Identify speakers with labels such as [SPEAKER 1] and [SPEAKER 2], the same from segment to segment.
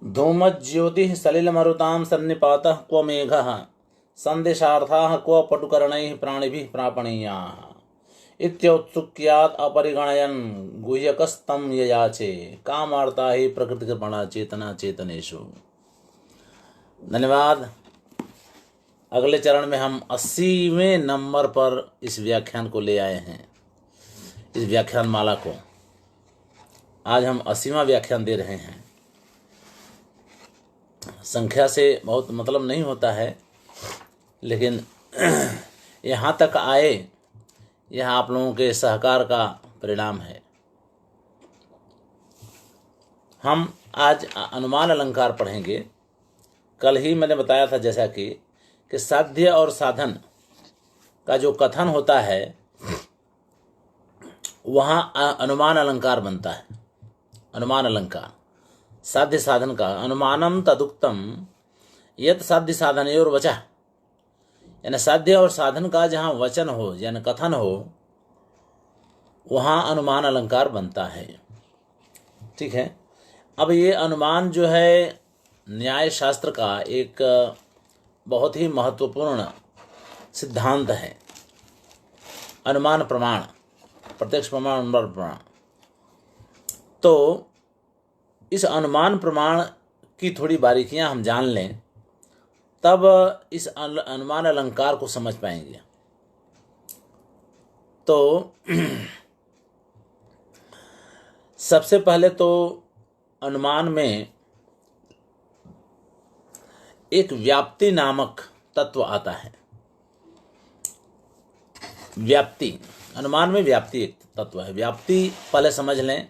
[SPEAKER 1] धूमज्योतिः सलिलमरुतां सन्निपातः क्व मेघः सन्देशार्थाः क्व पटुकर्णैः प्राणिभिः प्रापणीयाः इत्योत्सुक्यात् अपरिगणयन् गुह्यकस्तं ययाचे कामार्ता ही प्रकृतिकृपणा चेतना चेतनेषु। धन्यवाद। अगले चरण में हम 80वें नंबर पर इस व्याख्यान को ले आए हैं, इस व्याख्यान माला को। आज हम 80वां व्याख्यान दे रहे हैं। संख्या से बहुत मतलब नहीं होता है, लेकिन यहाँ तक आए, यह आप लोगों के सहकार का परिणाम है। हम आज अनुमान अलंकार पढ़ेंगे। कल ही मैंने बताया था जैसा कि साध्य और साधन का जो कथन होता है वहाँ अनुमान अलंकार बनता है। अनुमान अलंकार साध्य साधन का अनुमानम तदुक्तम यत साध्य साधनयोर वचः, यानी साध्य और साधन का जहाँ वचन हो यानी कथन हो वहाँ अनुमान अलंकार बनता है। ठीक है। अब ये अनुमान जो है न्याय शास्त्र का एक बहुत ही महत्वपूर्ण सिद्धांत है। अनुमान प्रमाण, प्रत्यक्ष प्रमाण, अनुमान प्रमाण। तो इस अनुमान प्रमाण की थोड़ी बारीकियां हम जान लें, तब इस अनुमान अलंकार को समझ पाएंगे। तो सबसे पहले तो अनुमान में एक व्याप्ति नामक तत्व आता है। व्याप्ति, अनुमान में व्याप्ति एक तत्व है। व्याप्ति पहले समझ लें।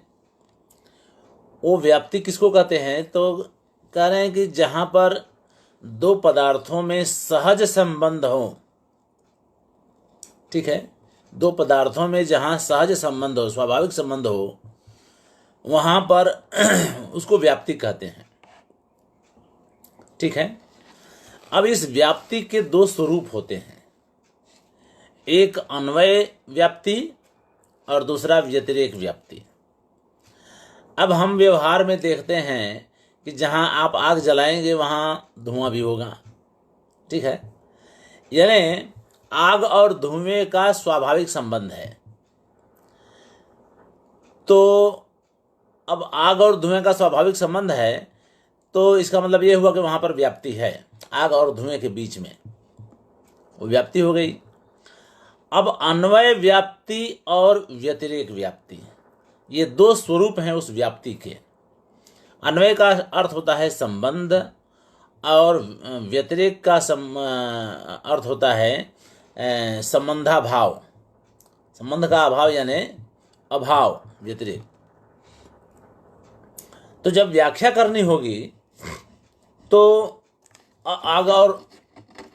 [SPEAKER 1] वो व्याप्ति किसको कहते हैं? तो कह रहे हैं कि जहां पर दो पदार्थों में सहज संबंध हो। ठीक है। दो पदार्थों में जहां सहज संबंध हो, स्वाभाविक संबंध हो, वहां पर उसको व्याप्ति कहते हैं। ठीक है। अब इस व्याप्ति के दो स्वरूप होते हैं, एक अन्वय व्याप्ति और दूसरा व्यतिरेक व्याप्ति। अब हम व्यवहार में देखते हैं कि जहां आप आग जलाएंगे वहां धुआं भी होगा। ठीक है। यानी आग और धुएं का स्वाभाविक संबंध है। तो अब आग और धुएं का स्वाभाविक संबंध है, तो इसका मतलब ये हुआ कि वहां पर व्याप्ति है। आग और धुएं के बीच में वो व्याप्ति हो गई। अब अन्वय व्याप्ति और व्यतिरेक व्याप्ति, ये दो स्वरूप हैं उस व्याप्ति के। अन्वय का अर्थ होता है संबंध और व्यतिरेक का अर्थ होता है संबंधाभाव। संबंध का अभाव यानी अभाव, व्यतिरेक। तो जब व्याख्या करनी होगी तो आग और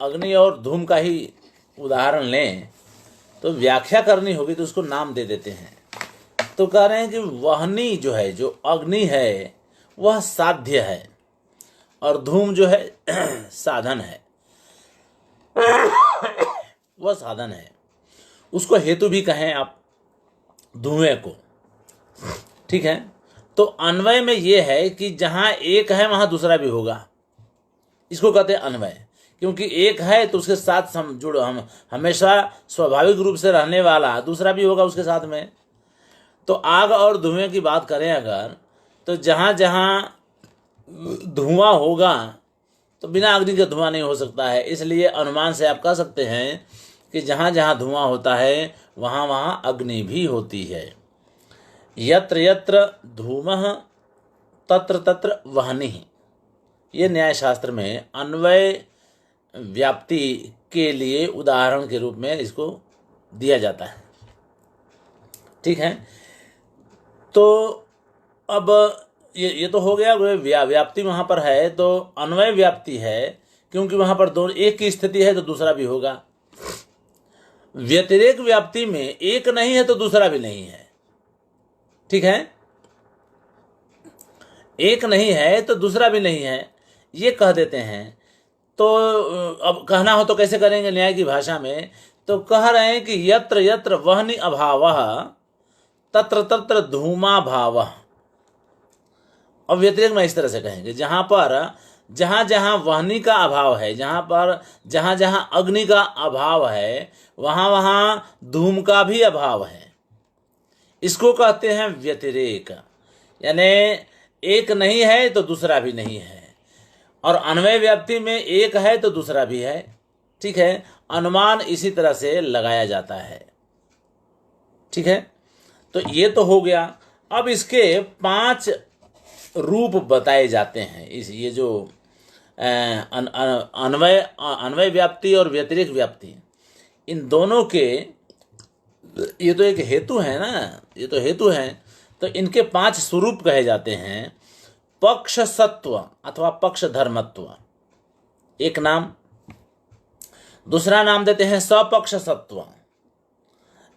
[SPEAKER 1] अग्नि और धूम का ही उदाहरण लें, तो व्याख्या करनी होगी तो उसको नाम दे देते हैं। तो कह रहे हैं कि वहनी जो है, जो अग्नि है वह साध्य है और धूम जो है साधन है। वह साधन है, उसको हेतु भी कहें आप धुएं को। ठीक है। तो अन्वय में यह है कि जहां एक है वहां दूसरा भी होगा, इसको कहते हैं अन्वय। क्योंकि एक है तो उसके साथ हम हमेशा स्वाभाविक रूप से रहने वाला दूसरा भी होगा उसके साथ में। तो आग और धुएं की बात करें अगर, तो जहां जहां धुआं होगा तो बिना अग्नि का धुआं नहीं हो सकता है। इसलिए अनुमान से आप कह सकते हैं कि जहां जहां धुआं होता है वहां वहां अग्नि भी होती है। यत्र यत्र धूमः तत्र तत्र वह्निः, ये न्याय शास्त्र में अन्वय व्याप्ति के लिए उदाहरण के रूप में इसको दिया जाता है। ठीक है। तो अब ये तो हो गया, व्याप्ति वहां पर है तो अन्वय व्याप्ति है, क्योंकि वहां पर दोनों एक की स्थिति है तो दूसरा भी होगा। व्यतिरेक व्याप्ति में एक नहीं है तो दूसरा भी नहीं है। ठीक है। एक नहीं है तो दूसरा भी नहीं है, ये कह देते हैं। तो अब कहना हो तो कैसे करेंगे न्याय की भाषा में? तो कह रहे हैं कि यत्र यत्र वह्नि अभावः तत्र तत्र धूमा भावः। अब व्यतिरेक में इस तरह से कहेंगे, जहां पर जहां जहां वाहनी का अभाव है, जहां पर जहां जहां अग्नि का अभाव है, वहां वहां धूम का भी अभाव है। इसको कहते हैं व्यतिरेक। यानी एक नहीं है तो दूसरा भी नहीं है, और अन्वय व्याप्ति में एक है तो दूसरा भी है। ठीक है, अनुमान इसी तरह से लगाया जाता है। ठीक है, तो ये तो हो गया। अब इसके 5 रूप बताए जाते हैं। इस ये जो अन्वय व्याप्ति और व्यतिरेक व्याप्ति, इन दोनों के ये तो एक हेतु है ना, ये तो हेतु है। तो इनके 5 स्वरूप कहे जाते हैं। पक्ष सत्व अथवा पक्ष धर्मत्व एक नाम, दूसरा नाम देते हैं सपक्ष सत्व,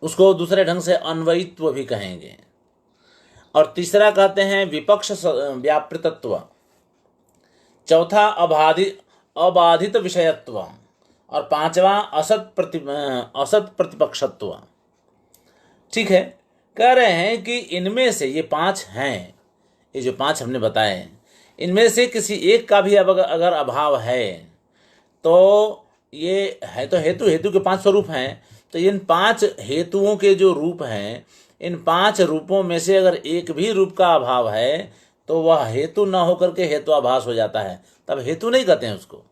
[SPEAKER 1] उसको दूसरे ढंग से अन्वयित्व भी कहेंगे, और तीसरा कहते हैं विपक्ष व्यापृतत्व, चौथा अबाधित विषयत्व, और पांचवा असत प्रतिपक्षत्व। ठीक है, कह रहे हैं कि इनमें से ये 5 हैं, ये जो 5 हमने बताए, इनमें से किसी एक का भी अगर अभाव है तो ये है तो हेतु के 5 स्वरूप हैं। तो इन 5 हेतुओं के जो रूप हैं, इन 5 रूपों में से अगर एक भी रूप का अभाव है तो वह हेतु न होकर के हेतुआभास हो जाता है। तब हेतु नहीं कहते हैं, उसको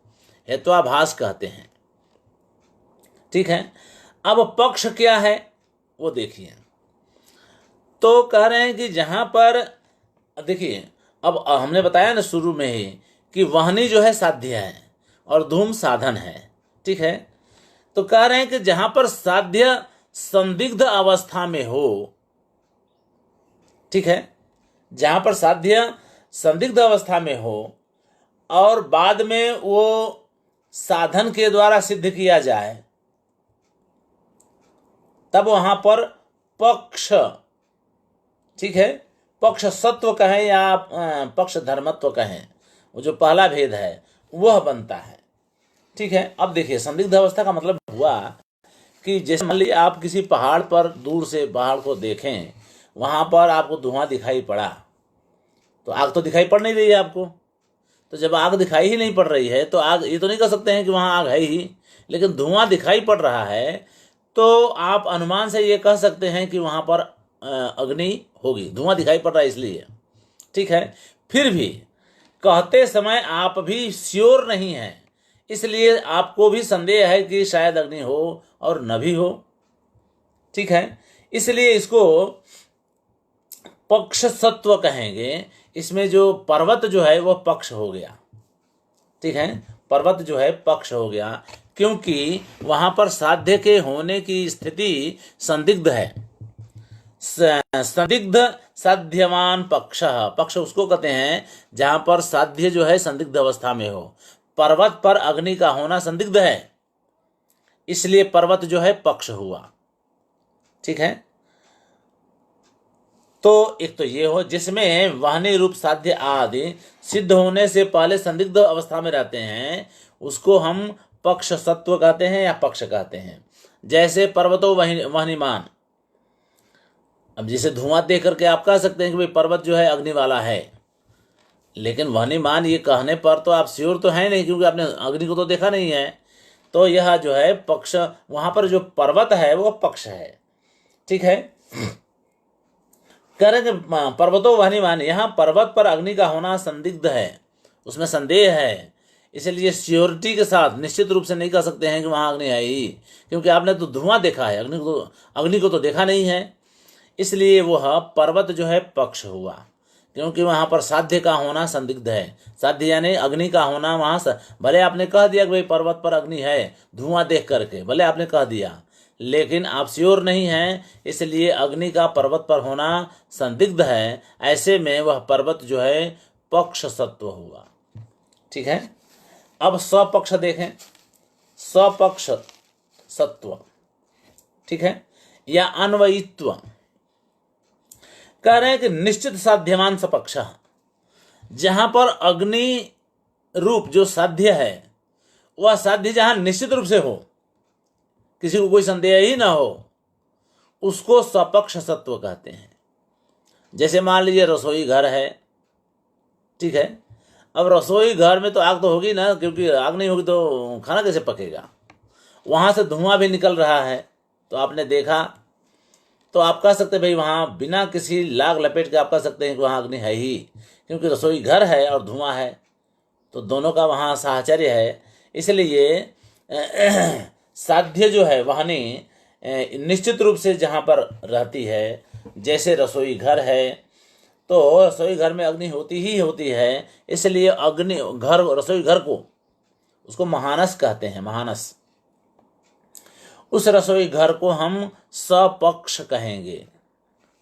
[SPEAKER 1] हेतुआभास कहते हैं। ठीक है, अब पक्ष क्या है वो देखिए। तो कह रहे हैं कि जहां पर देखिए, अब हमने बताया ना शुरू में ही कि वाहनी जो है साध्य है और धूम साधन है। ठीक है, तो कह रहे हैं कि जहां पर साध्य संदिग्ध अवस्था में हो, ठीक है, जहां पर साध्य संदिग्ध अवस्था में हो और बाद में वो साधन के द्वारा सिद्ध किया जाए, तब वहां पर पक्ष, ठीक है, पक्ष सत्व कहें या पक्ष धर्मत्व कहें, वो जो पहला भेद है वह बनता है। ठीक है, अब देखिए संदिग्ध अवस्था का मतलब हुआ कि जैसे मान लीजिए आप किसी पहाड़ पर दूर से पहाड़ को देखें, वहां पर आपको धुआं दिखाई पड़ा, तो आग तो दिखाई पड़ नहीं रही है आपको। तो जब आग दिखाई ही नहीं पड़ रही है तो आग, ये तो नहीं कह सकते हैं कि वहां आग है ही, लेकिन धुआं दिखाई पड़ रहा है, तो आप अनुमान से ये कह सकते हैं कि वहां पर अग्नि होगी, धुआं दिखाई पड़ रहा है इसलिए। ठीक है, फिर भी कहते समय आप भी श्योर नहीं हैं, इसलिए आपको भी संदेह है कि शायद अग्नि हो और न भी हो। ठीक है, इसलिए इसको पक्ष सत्व कहेंगे। इसमें जो पर्वत जो है वह पक्ष हो गया। ठीक है, पर्वत जो है पक्ष हो गया, क्योंकि वहां पर साध्य के होने की स्थिति संदिग्ध है। संदिग्ध साध्यवान पक्ष, पक्ष उसको कहते हैं जहां पर साध्य जो है संदिग्ध अवस्था में हो। पर्वत पर अग्नि का होना संदिग्ध है, इसलिए पर्वत जो है पक्ष हुआ। ठीक है, तो एक तो ये हो जिसमें वाहनी रूप साध्य आदि सिद्ध होने से पहले संदिग्ध अवस्था में रहते हैं, उसको हम पक्ष सत्व कहते हैं या पक्ष कहते हैं। जैसे पर्वतो वहनीमान, अब जैसे धुआं देख करके आप कह सकते हैं कि भाई पर्वत जो है अग्नि वाला है, लेकिन वहनीमान ये कहने पर तो आप श्योर तो है नहीं, क्योंकि आपने अग्नि को तो देखा नहीं है। तो यह जो है पक्ष, वहां पर जो पर्वत है वो पक्ष है। ठीक है, कह रहे कि पर्वतो वहनीमान, यहाँ पर्वत पर अग्नि का होना संदिग्ध है, उसमें संदेह है, इसलिए श्योरिटी के साथ निश्चित रूप से नहीं कह सकते हैं कि वहाँ अग्नि है ही, क्योंकि आपने तो धुआं देखा है, अग्नि को तो देखा नहीं है। इसलिए वह पर्वत जो है पक्ष हुआ, क्योंकि वहाँ पर साध्य का होना संदिग्ध है। साध्य यानी अग्नि का होना वहाँ, भले आपने कह दिया कि भाई पर्वत पर अग्नि है धुआं देख करके, भले आपने कह दिया, लेकिन आप श्योर नहीं हैं, इसलिए अग्नि का पर्वत पर होना संदिग्ध है। ऐसे में वह पर्वत जो है पक्ष सत्व हुआ। ठीक है, अब स्वपक्ष देखें, स्वपक्ष सत्व, ठीक है, या अन्वयित्व। कह रहे हैं कि निश्चित साध्यमान सपक्ष, जहां पर अग्नि रूप जो साध्य है वह साध्य जहां निश्चित रूप से हो, किसी को कोई संदेह ही ना हो, उसको स्वपक्ष सत्व कहते हैं। जैसे मान लीजिए रसोई घर है, ठीक है। अब रसोई घर में तो आग तो होगी ना, क्योंकि आग नहीं होगी तो खाना कैसे पकेगा। वहाँ से धुआं भी निकल रहा है, तो आपने देखा, तो आप कह सकते हैं भाई वहाँ बिना किसी लाग लपेट के आप कह सकते हैं कि वहाँ अग्नि है ही, क्योंकि रसोई घर है और धुआं है, तो दोनों का वहाँ साहचर्य है। इसलिए साध्य जो है वाहनी निश्चित रूप से जहाँ पर रहती है, जैसे रसोई घर है, तो रसोई घर में अग्नि होती ही होती है। इसलिए अग्नि घर, रसोई घर को उसको महानस कहते हैं, महानस। उस रसोई घर को हम सपक्ष कहेंगे,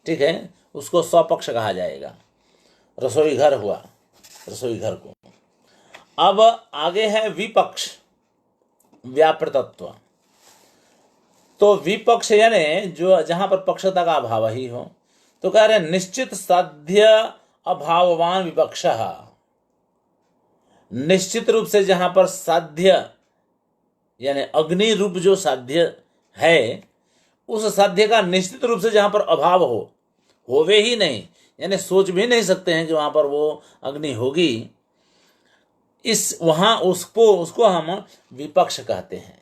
[SPEAKER 1] ठीक है, उसको सपक्ष कहा जाएगा। रसोई घर हुआ, रसोई घर को। अब आगे है विपक्ष, व्यापृतत्व। तो विपक्ष यानी जो जहां पर पक्षता का अभाव ही हो, तो कह रहे निश्चित साध्य अभाववान विपक्ष। निश्चित रूप से जहां पर साध्य यानी अग्नि रूप जो साध्य है, उस साध्य का निश्चित रूप से जहां पर अभाव होवे ही नहीं, यानी सोच भी नहीं सकते हैं कि वहां पर वो अग्नि होगी, इस वहां उसको हम विपक्ष कहते हैं,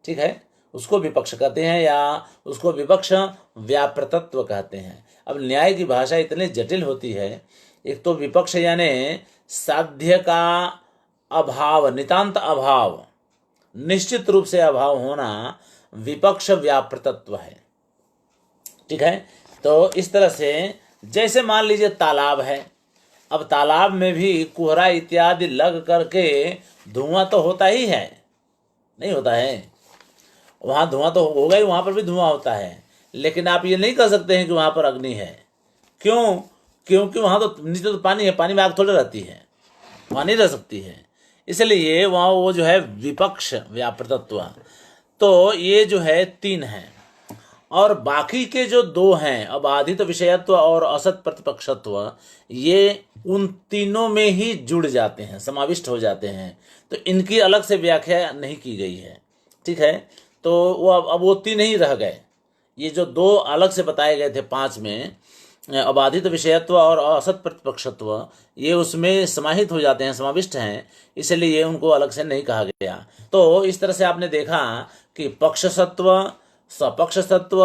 [SPEAKER 1] ठीक है, उसको विपक्ष कहते हैं, या उसको विपक्ष व्यापृतत्व कहते हैं। अब न्याय की भाषा इतनी जटिल होती है। एक तो विपक्ष यानी साध्य का अभाव, नितांत अभाव, निश्चित रूप से अभाव होना विपक्ष व्यापृतत्व है, ठीक है। तो इस तरह से जैसे मान लीजिए तालाब है, अब तालाब में भी कोहरा इत्यादि लग करके धुआं तो होता ही है, नहीं होता है, वहाँ धुआं तो होगा ही, वहाँ पर भी धुआं होता है, लेकिन आप ये नहीं कह सकते हैं कि वहाँ पर अग्नि है। क्यों? क्योंकि वहाँ तो नीचे तो पानी है, पानी में आग थोड़ी रहती है, वहाँ नहीं रह सकती है। इसलिए वहाँ वो जो है विपक्ष व्यापृतत्व। तो ये जो है 3 हैं, और बाकी के जो 2 हैं, अब बाधित विषयत्व और असत प्रतिपक्षत्व, ये उन तीनों में ही जुड़ जाते हैं, समाविष्ट हो जाते हैं। तो इनकी अलग से व्याख्या नहीं की गई है, ठीक है। तो वो अब वो 3 ही रह गए। ये जो 2 अलग से बताए गए थे 5 में, अबाधित विषयत्व और असत प्रतिपक्षत्व, ये उसमें समाहित हो जाते हैं, समाविष्ट हैं, इसलिए उनको अलग से नहीं कहा गया। तो इस तरह से आपने देखा कि पक्ष सत्व, सपक्ष सत्व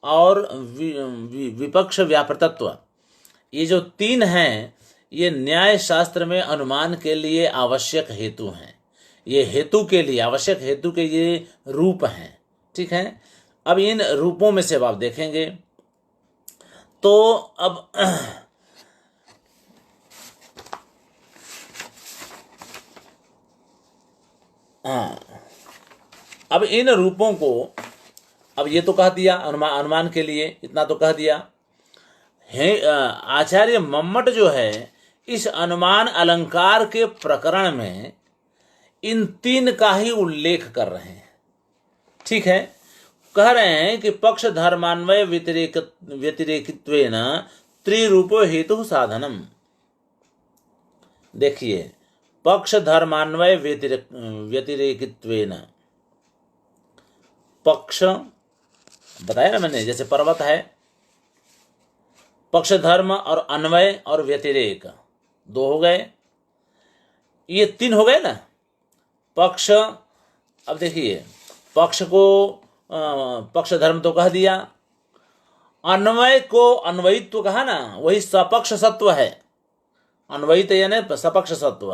[SPEAKER 1] और विपक्ष व्यापृतत्व, ये जो 3 हैं, ये न्याय शास्त्र में अनुमान के लिए आवश्यक हेतु हैं। ये हेतु के लिए, आवश्यक हेतु के ये रूप हैं, ठीक है। अब इन रूपों में से अब आप देखेंगे तो अब अब इन रूपों को, अब ये तो कह दिया अनुमान के लिए, इतना तो कह दिया है। आचार्य मम्मट जो है इस अनुमान अलंकार के प्रकरण में इन 3 का ही उल्लेख कर रहे हैं, ठीक है। कह रहे हैं कि पक्ष धर्मान्वय व्यतिरेकित्वेन त्रिरूपो हेतु साधनम। देखिए, पक्ष धर्मान्वय व्यतिरेकित्वेन, पक्ष बताया ना मैंने, जैसे पर्वत है, पक्ष धर्म और अन्वय और व्यतिरेक 2 हो गए, ये 3 हो गए ना। पक्ष, अब देखिए, पक्ष को पक्ष धर्म तो कह दिया, अन्वय को अन्वयित्व कहा ना, वही सपक्ष सत्व है, अन्वयित यानी सपक्ष सत्व,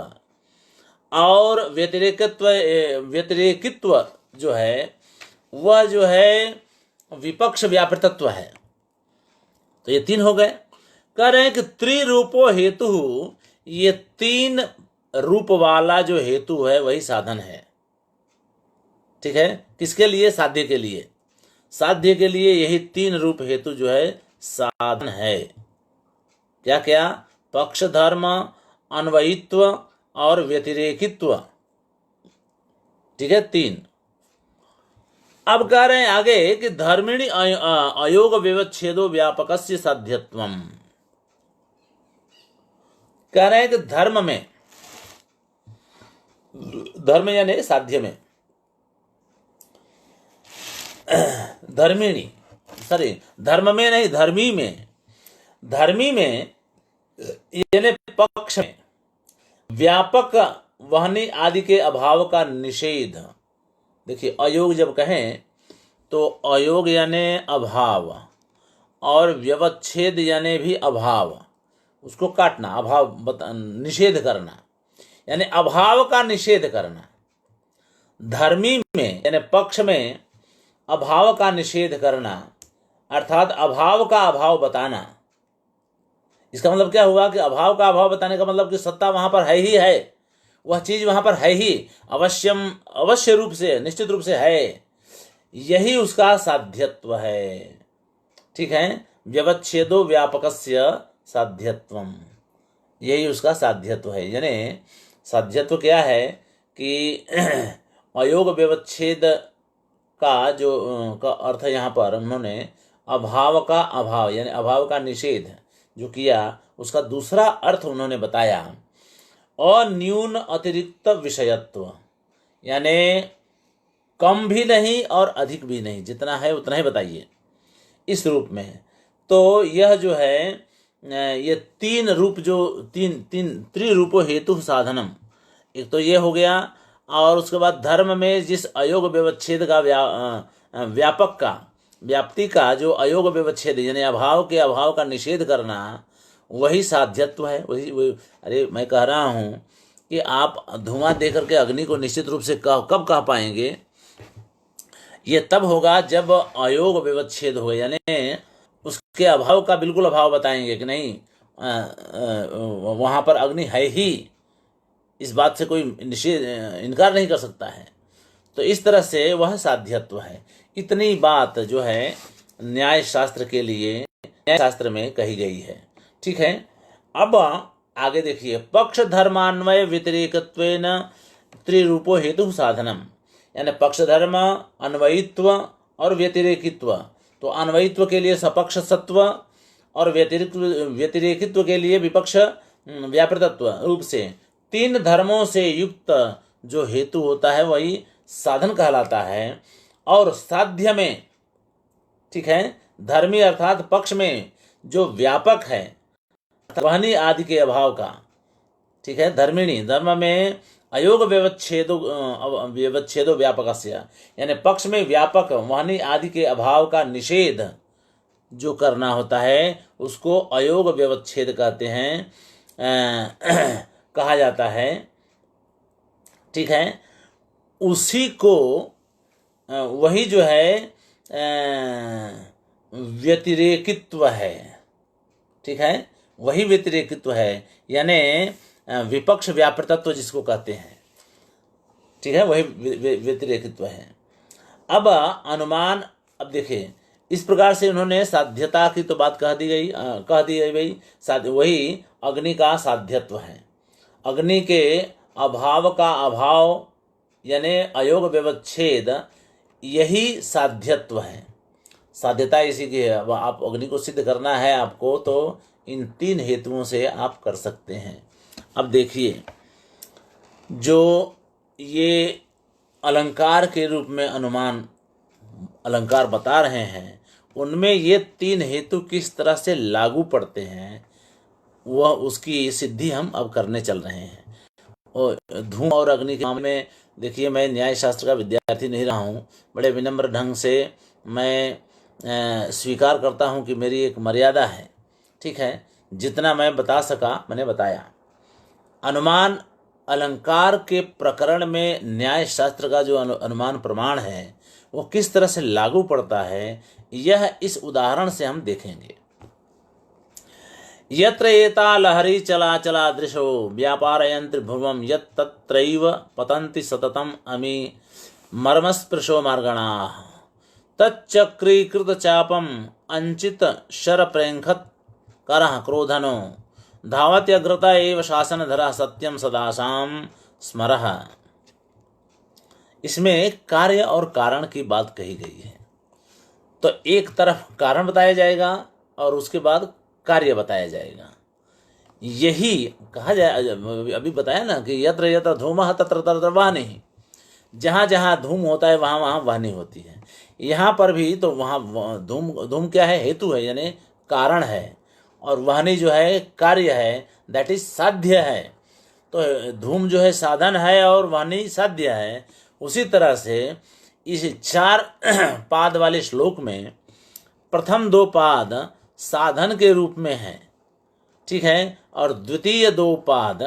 [SPEAKER 1] और व्यतिरेकित्व जो है वह जो है विपक्ष व्यापृतत्व है। तो ये 3 हो गए। कह रहे हैं कि त्रिरूपो हेतु, ये 3 रूप वाला जो हेतु है वही साधन है, ठीक है। किसके लिए? साध्य के लिए। साध्य के लिए यही 3 रूप हेतु जो है साधन है। क्या क्या? पक्ष धर्म, अन्वयित्व और व्यतिरेकित्व, ठीक है, 3। अब कह रहे हैं आगे कि धर्मिणी अयोग व्यवच्छेदो व्यापकस्य साध्यत्वम। कह रहे हैं कि धर्म में, धर्म यानी साध्य में, धर्मिणी, सॉरी धर्म में नहीं, धर्मी में, धर्मी में यानी पक्ष में, व्यापक वहनी आदि के अभाव का निषेध। देखिए अयोग जब कहें तो अयोग यानी अभाव और व्यवच्छेद यानी भी अभाव, उसको काटना, अभाव निषेध करना, यानी अभाव का निषेध करना। धर्मी में यानी पक्ष में अभाव का निषेध करना अर्थात अभाव का अभाव बताना। इसका मतलब क्या हुआ कि अभाव का अभाव बताने का मतलब कि सत्ता वहां पर है ही है, वह चीज वहां पर है ही, अवश्य रूप से, निश्चित रूप से है, यही उसका साध्यत्व है। ठीक है, व्यवच्छेदो व्यापकस्य साध्यत्वम, यही उसका साध्यत्व है। यानी साध्यत्व क्या है कि अयोग व्यवच्छेद का जो का अर्थ यहाँ पर उन्होंने अभाव का अभाव यानी अभाव का निषेध जो किया, उसका दूसरा अर्थ उन्होंने बताया अन्यून अतिरिक्त विषयत्व, यानी कम भी नहीं और अधिक भी नहीं, जितना है उतना ही बताइए इस रूप में। तो यह जो है ये तीन रूप जो तीन त्रिरूपो हेतु साधनम, एक तो ये हो गया, और उसके बाद धर्म में जिस अयोग व्यवच्छेद का व्यापक का व्याप्ति का जो अयोग व्यवच्छेद यानी अभाव के अभाव का निषेध करना, वही साध्यत्व है। वही अरे मैं कह रहा हूँ कि आप धुआं दे करके अग्नि को निश्चित रूप से कब कह पाएंगे, ये तब होगा जब अयोग व्यवच्छेद हो, यानी उसके अभाव का बिल्कुल अभाव बताएंगे कि नहीं वहाँ पर अग्नि है ही, इस बात से कोई निषेध इनकार नहीं कर सकता है। तो इस तरह से वह साध्यत्व है। इतनी बात जो है न्याय शास्त्र के लिए न्याय शास्त्र में कही गई है। ठीक है, अब आगे देखिए, पक्ष धर्मान्वय व्यतिरेकत्वेन त्रिरूपो हेतु साधनम, यानी पक्ष धर्म, अन्वयित्व और व्यतिरेकित्व। तो अन्वयित्व के लिए सपक्ष सत्व और व्यतिरेकित्व के लिए विपक्ष व्यापृतत्व रूप से तीन धर्मों से युक्त जो हेतु होता है वही साधन कहलाता है। और साध्य में, ठीक है, धर्मी अर्थात पक्ष में जो व्यापक है वहनी आदि के अभाव का, ठीक है, धर्मिणी धर्म में अयोग व्यवच्छेदो व्यापकस्य, यानी पक्ष में व्यापक वहनी आदि के अभाव का निषेध जो करना होता है उसको अयोग व्यवच्छेद कहते हैं, कहा जाता है। ठीक है, उसी को वही जो है व्यतिरेकित्व है। ठीक है, वही व्यतिरेकित्व है, यानी विपक्ष व्यापृतत्व जिसको कहते हैं। ठीक है, वही व्यतिरेकित्व है। अब अनुमान, अब देखिए इस प्रकार से उन्होंने साध्यता की तो बात कह दी गई, वही अग्नि का साध्यत्व है। अग्नि के अभाव का अभाव यानी अयोग व्यवच्छेद, यही साध्यत्व है। साध्यता इसी की है। अब आप अग्नि को सिद्ध करना है आपको, तो इन तीन हेतुओं से आप कर सकते हैं। अब देखिए, जो ये अलंकार के रूप में अनुमान अलंकार बता रहे हैं, उनमें ये तीन हेतु किस तरह से लागू पड़ते हैं, वह उसकी सिद्धि हम अब करने चल रहे हैं। और धूम और अग्नि के मामले में देखिए, मैं न्याय शास्त्र का विद्यार्थी नहीं रहा हूँ, बड़े विनम्र ढंग से मैं स्वीकार करता हूँ कि मेरी एक मर्यादा है। ठीक है, जितना मैं बता सका मैंने बताया। अनुमान अलंकार के प्रकरण में न्याय शास्त्र का जो अनुमान प्रमाण है वो किस तरह से लागू पड़ता है, यह इस उदाहरण से हम देखेंगे। यत्र एता लहरी चला दृशो व्यापारयन्ति ध्रुवं यत् तत्रैव पतन्ति सततम् अमी मर्मस्पृशो मार्गणाः तच्चक्रीकृत चापम अंचित शरप्रेंखत करः क्रोधनो धावत्यग्रता एव शासनधरः सत्यम सदासाम स्मरः। इसमें कार्य और कारण की बात कही गई है। तो एक तरफ कारण बताया जाएगा और उसके बाद कार्य बताया जाएगा। यही कहा जाए, अभी बताया ना कि यत्र यत्र धूमः तत्र तत्र वाहनिः, जहाँ जहाँ धूम होता है वहाँ वहाँ वाहनी होती है। यहाँ पर भी तो वहाँ धूम क्या है, हेतु है यानी कारण है, और वाहनी जो है कार्य है, दैट इज साध्य है। तो धूम जो है साधन है और वाणी साध्य है। उसी तरह से इस 4 पाद वाले श्लोक में प्रथम 2 पाद साधन के रूप में हैं, ठीक है, और द्वितीय 2 पाद,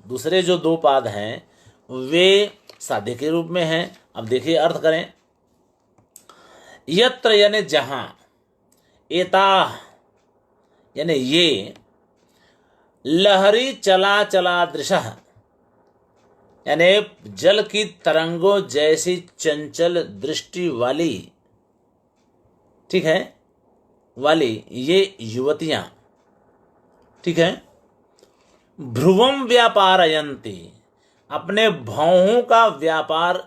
[SPEAKER 1] दूसरे जो 2 पाद हैं वे साध्य के रूप में हैं। अब देखिए अर्थ करें। यत्र यानी जहां, एता यानी ये, लहरी चला चला दृशः यानी जल की तरंगों जैसी चंचल दृष्टि वाली, ठीक है, वाली ये युवतियां, ठीक है, भ्रुवम व्यापारयन्ति अपने भौहों का व्यापार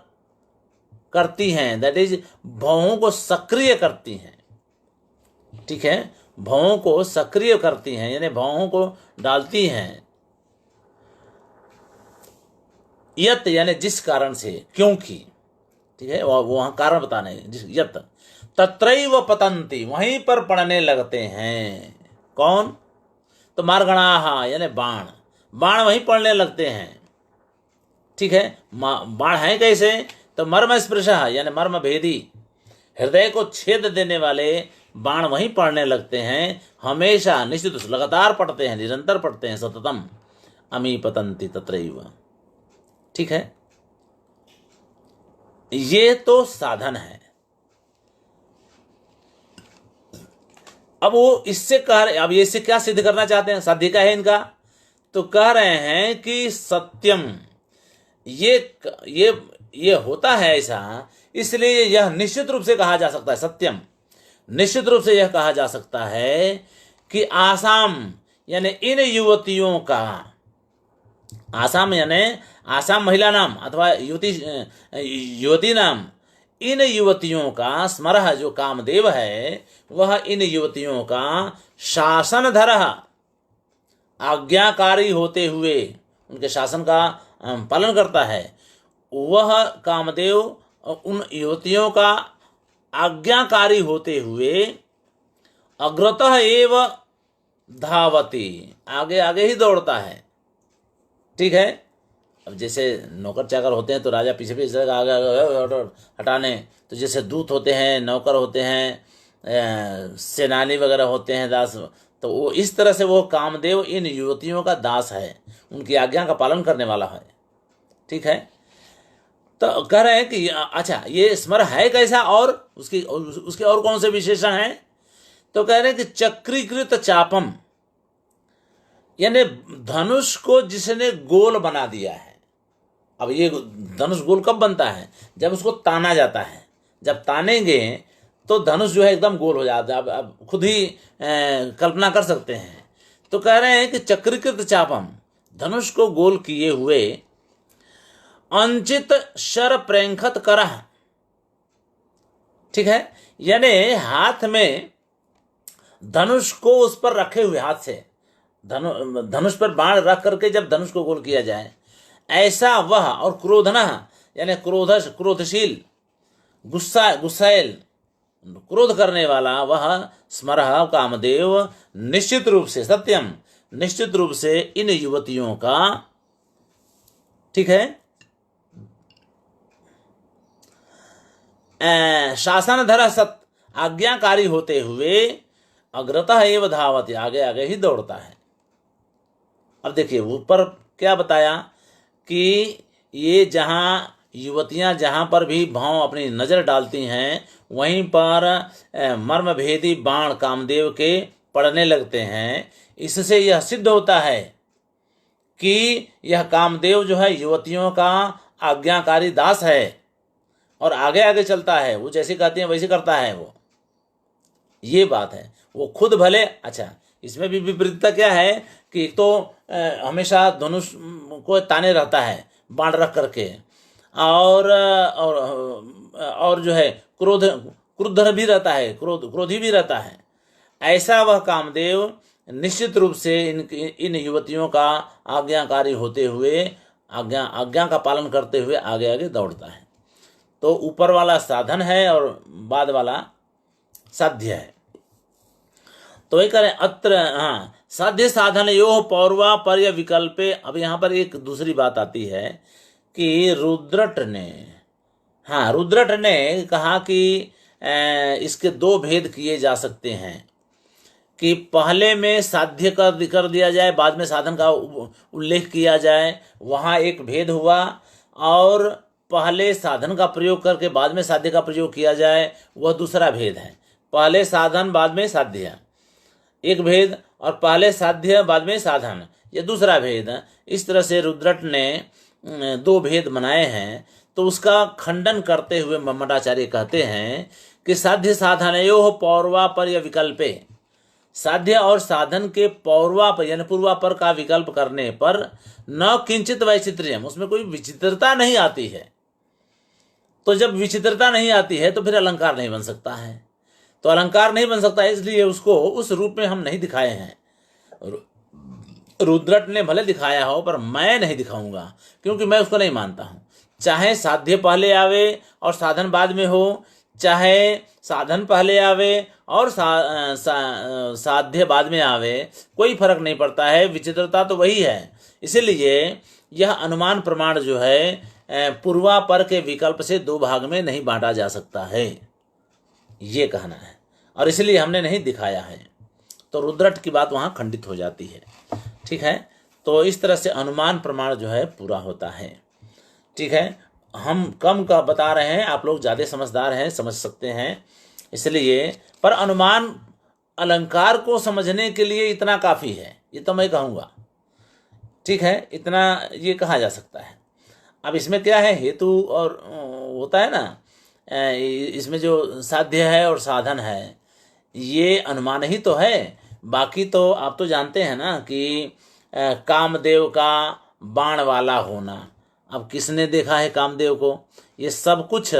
[SPEAKER 1] करती हैं, दैट इज भौहों को सक्रिय करती हैं, ठीक है, भौहों को सक्रिय करती हैं यानी भौहों को डालती हैं। यत यानी जिस कारण से, क्योंकि, ठीक है, वहां कारण बताने, जिस यत तत्रैव पतंती वहीं पर पड़ने लगते हैं। कौन? तो मार्गणाः यानी बाण, बाण वहीं पड़ने लगते हैं, ठीक है। बाण है कैसे? तो मर्म स्पृशः यानी मर्म भेदी, हृदय को छेद देने वाले बाण वहीं पड़ने लगते हैं, हमेशा, निश्चित, लगातार पड़ते हैं, निरंतर पड़ते हैं, सततम अमी पतंती तत्रैव, ठीक है। ये तो साधन है। अब वो इससे अब ये इससे क्या सिद्ध करना चाहते हैं? साध्य का है इनका, तो कह रहे हैं कि सत्यम, ये होता है ऐसा, इसलिए यह निश्चित रूप से कहा जा सकता है, सत्यम निश्चित रूप से यह कहा जा सकता है कि आसाम यानी इन युवतियों का, आसाम यानी आसाम महिला नाम अथवा युवती नाम, इन युवतियों का स्मरः जो कामदेव है वह इन युवतियों का शासनधरः आज्ञाकारी होते हुए उनके शासन का पालन करता है। वह कामदेव उन युवतियों का आज्ञाकारी होते हुए अग्रतः एव धावती आगे आगे ही दौड़ता है, ठीक है। अब जैसे नौकर चाकर होते हैं तो राजा पीछे पीछे आगे आगे हटाने, तो जैसे दूत होते हैं, नौकर होते हैं, सेनानी वगैरह होते हैं, दास, तो वो इस तरह से वो कामदेव इन युवतियों का दास है, उनकी आज्ञा का पालन करने वाला है, ठीक है। तो कह रहे हैं कि अच्छा ये स्मर है कैसा, और उसके और कौन से विशेषण हैं? तो कह रहे हैं कि चक्रीकृत चापम यानी धनुष को जिसने गोल बना दिया है। अब ये धनुष गोल कब बनता है? जब उसको ताना जाता है, जब तानेंगे तो धनुष जो है एकदम गोल हो जाता है। अब खुद ही कल्पना कर सकते हैं। तो कह रहे हैं कि चक्रीकृत चापम धनुष को गोल किए हुए, अंचित शर प्रेंखत करह, ठीक है, यानी हाथ में धनुष को उस पर रखे हुए, हाथ से धनुष पर बाण रख करके जब धनुष को गोल किया जाए, ऐसा वह, और क्रोधनः यानी क्रोधशील, गुस्सैल, क्रोध करने वाला वह स्मरः कामदेव निश्चित रूप से, सत्यम निश्चित रूप से इन युवतियों का, ठीक है, शासनधर सत आज्ञाकारी होते हुए अग्रतः एव धावति आगे आगे ही दौड़ता है। अब देखिए ऊपर क्या बताया कि ये जहाँ युवतियाँ जहाँ पर भी भाव अपनी नज़र डालती हैं वहीं पर मर्मभेदी बाण कामदेव के पड़ने लगते हैं। इससे यह सिद्ध होता है कि यह कामदेव जो है युवतियों का आज्ञाकारी दास है और आगे आगे चलता है, वो जैसे कहती हैं वैसे करता है वो, ये बात है। वो खुद भले, अच्छा इसमें भी विपरीतता क्या है कि एक तो हमेशा धनुष को ताने रहता है बाण रख करके, और जो है क्रुद्ध भी रहता है, क्रोधी भी रहता है। ऐसा वह कामदेव निश्चित रूप से इन युवतियों का आज्ञाकारी होते हुए, आज्ञा का पालन करते हुए आगे आगे दौड़ता है। तो ऊपर वाला साधन है और बाद वाला साध्य है। तो वही करें अत्र, हाँ, साध्य साधन यो पौर्वा पर्य विकल्पे। अब यहाँ पर एक दूसरी बात आती है कि रुद्रट ने कहा कि इसके दो भेद किए जा सकते हैं कि पहले में साध्य कर दिया जाए, बाद में साधन का उल्लेख किया जाए, वहाँ एक भेद हुआ, और पहले साधन का प्रयोग करके बाद में साध्य का प्रयोग किया जाए, वह दूसरा भेद है। पहले साधन बाद में साध्य एक भेद, और पहले साध्य बाद में साधन ये दूसरा भेद। इस तरह से रुद्रट ने दो भेद बनाए हैं। तो उसका खंडन करते हुए मठाचार्य कहते हैं कि साध्य साधनयोः पौर्वापर्य विकल्पे, साध्य और साधन के पौर्वापर यानी पूर्वापर का विकल्प करने पर न किंचित वैचित्र्यम, उसमें कोई विचित्रता नहीं आती है। तो जब विचित्रता नहीं आती है तो फिर अलंकार नहीं बन सकता है। तो अलंकार नहीं बन सकता है, इसलिए उसको उस रूप में हम नहीं दिखाए हैं। रुद्रट ने भले दिखाया हो पर मैं नहीं दिखाऊंगा, क्योंकि मैं उसको नहीं मानता हूं। चाहे साध्य पहले आवे और साधन बाद में हो, चाहे साधन पहले आवे और साध्य बाद में आवे, कोई फर्क नहीं पड़ता है, विचित्रता तो वही है। इसीलिए यह अनुमान प्रमाण जो है पूर्वापर के विकल्प से दो भाग में नहीं बांटा जा सकता है, ये कहना है, और इसलिए हमने नहीं दिखाया है। तो रुद्रट की बात वहाँ खंडित हो जाती है। ठीक है, तो इस तरह से अनुमान प्रमाण जो है पूरा होता है। ठीक है, हम कम का बता रहे हैं, आप लोग ज़्यादा समझदार हैं, समझ सकते हैं, इसलिए। पर अनुमान अलंकार को समझने के लिए इतना काफ़ी है, ये तो मैं कहूँगा। ठीक है, इतना ये कहा जा सकता है। अब इसमें क्या है, हेतु और होता है ना, इसमें जो साध्य है और साधन है ये अनुमान ही तो है। बाकी तो आप तो जानते हैं ना कि कामदेव का बाण वाला होना। अब किसने देखा है कामदेव को? ये सब कुछ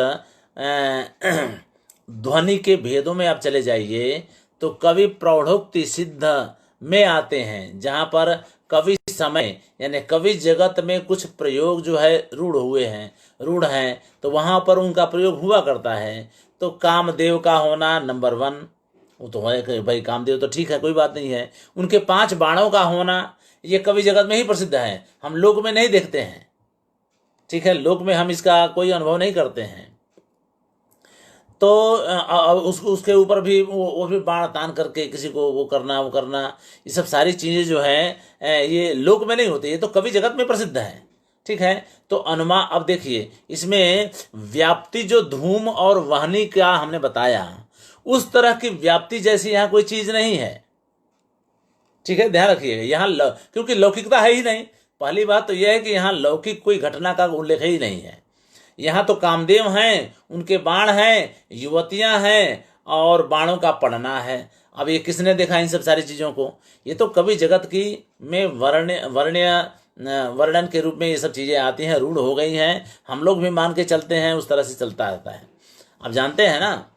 [SPEAKER 1] ध्वनि के भेदों में आप चले जाइए तो कवि प्रौढ़ोक्ति सिद्ध में आते हैं, जहाँ पर कवि समय यानी कवि जगत में कुछ प्रयोग जो है रूढ़ हैं, तो वहाँ पर उनका प्रयोग हुआ करता है। तो कामदेव का होना नंबर 1, वो तो है कि भाई कामदेव तो ठीक है, कोई बात नहीं है। उनके 5 बाणों का होना ये कवि जगत में ही प्रसिद्ध है, हम लोक में नहीं देखते हैं। ठीक है, लोक में हम इसका कोई अनुभव नहीं करते हैं। तो उसके ऊपर भी वो भी बाण तान करके किसी को वो करना, ये सब सारी चीज़ें जो है ये लोक में नहीं होती, ये तो कवि जगत में प्रसिद्ध है। ठीक है, तो अनुमान, अब देखिए इसमें व्याप्ति जो धूम और वाहनी का हमने बताया, उस तरह की व्याप्ति जैसी यहाँ कोई चीज़ नहीं है। ठीक है, ध्यान रखिएगा, यहाँ क्योंकि लौकिकता है ही नहीं। पहली बात तो यह है कि यहाँ लौकिक कोई घटना का उल्लेख ही नहीं है। यहाँ तो कामदेव हैं, उनके बाण हैं, युवतियाँ हैं और बाणों का पढ़ना है। अब ये किसने देखा इन सब सारी चीज़ों को? ये तो कवि जगत की में वर्णन के रूप में ये सब चीज़ें आती हैं, रूढ़ हो गई हैं, हम लोग भी मान के चलते हैं, उस तरह से चलता रहता है। अब जानते हैं ना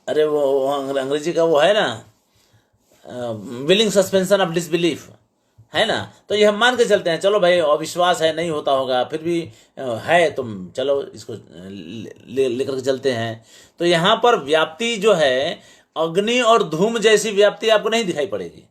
[SPEAKER 1] अरे वो अंग्रेजी का वो है ना, विलिंग सस्पेंशन ऑफ डिसबिलीफ है ना, तो ये हम मान के चलते हैं, चलो भाई अविश्वास है, नहीं होता होगा, फिर भी है, तुम चलो इसको लेकर के चलते हैं। तो यहाँ पर व्याप्ति जो है अग्नि और धूम जैसी व्याप्ति आपको नहीं दिखाई पड़ेगी।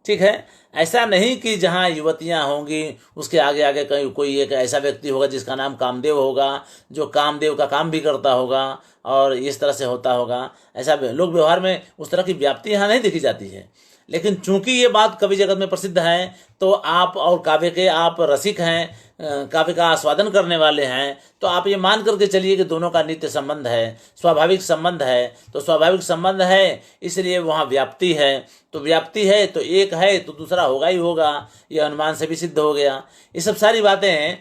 [SPEAKER 1] ठीक है, ऐसा नहीं कि जहाँ युवतियाँ होंगी उसके आगे आगे कहीं कोई एक ऐसा व्यक्ति होगा जिसका नाम कामदेव होगा, जो कामदेव का काम भी करता होगा और इस तरह से होता होगा। ऐसा लोक व्यवहार में उस तरह की व्याप्ति यहाँ नहीं देखी जाती है। लेकिन चूंकि ये बात कवि जगत में प्रसिद्ध है, तो आप और काव्य के आप रसिक हैं, काव्य का आस्वादन करने वाले हैं, तो आप ये मान करके चलिए कि दोनों का नित्य संबंध है, स्वाभाविक संबंध है। तो स्वाभाविक संबंध है, इसलिए वहाँ व्याप्ति है। तो व्याप्ति है तो एक है तो दूसरा होगा ही होगा, ये अनुमान से भी सिद्ध हो गया। ये सब सारी बातें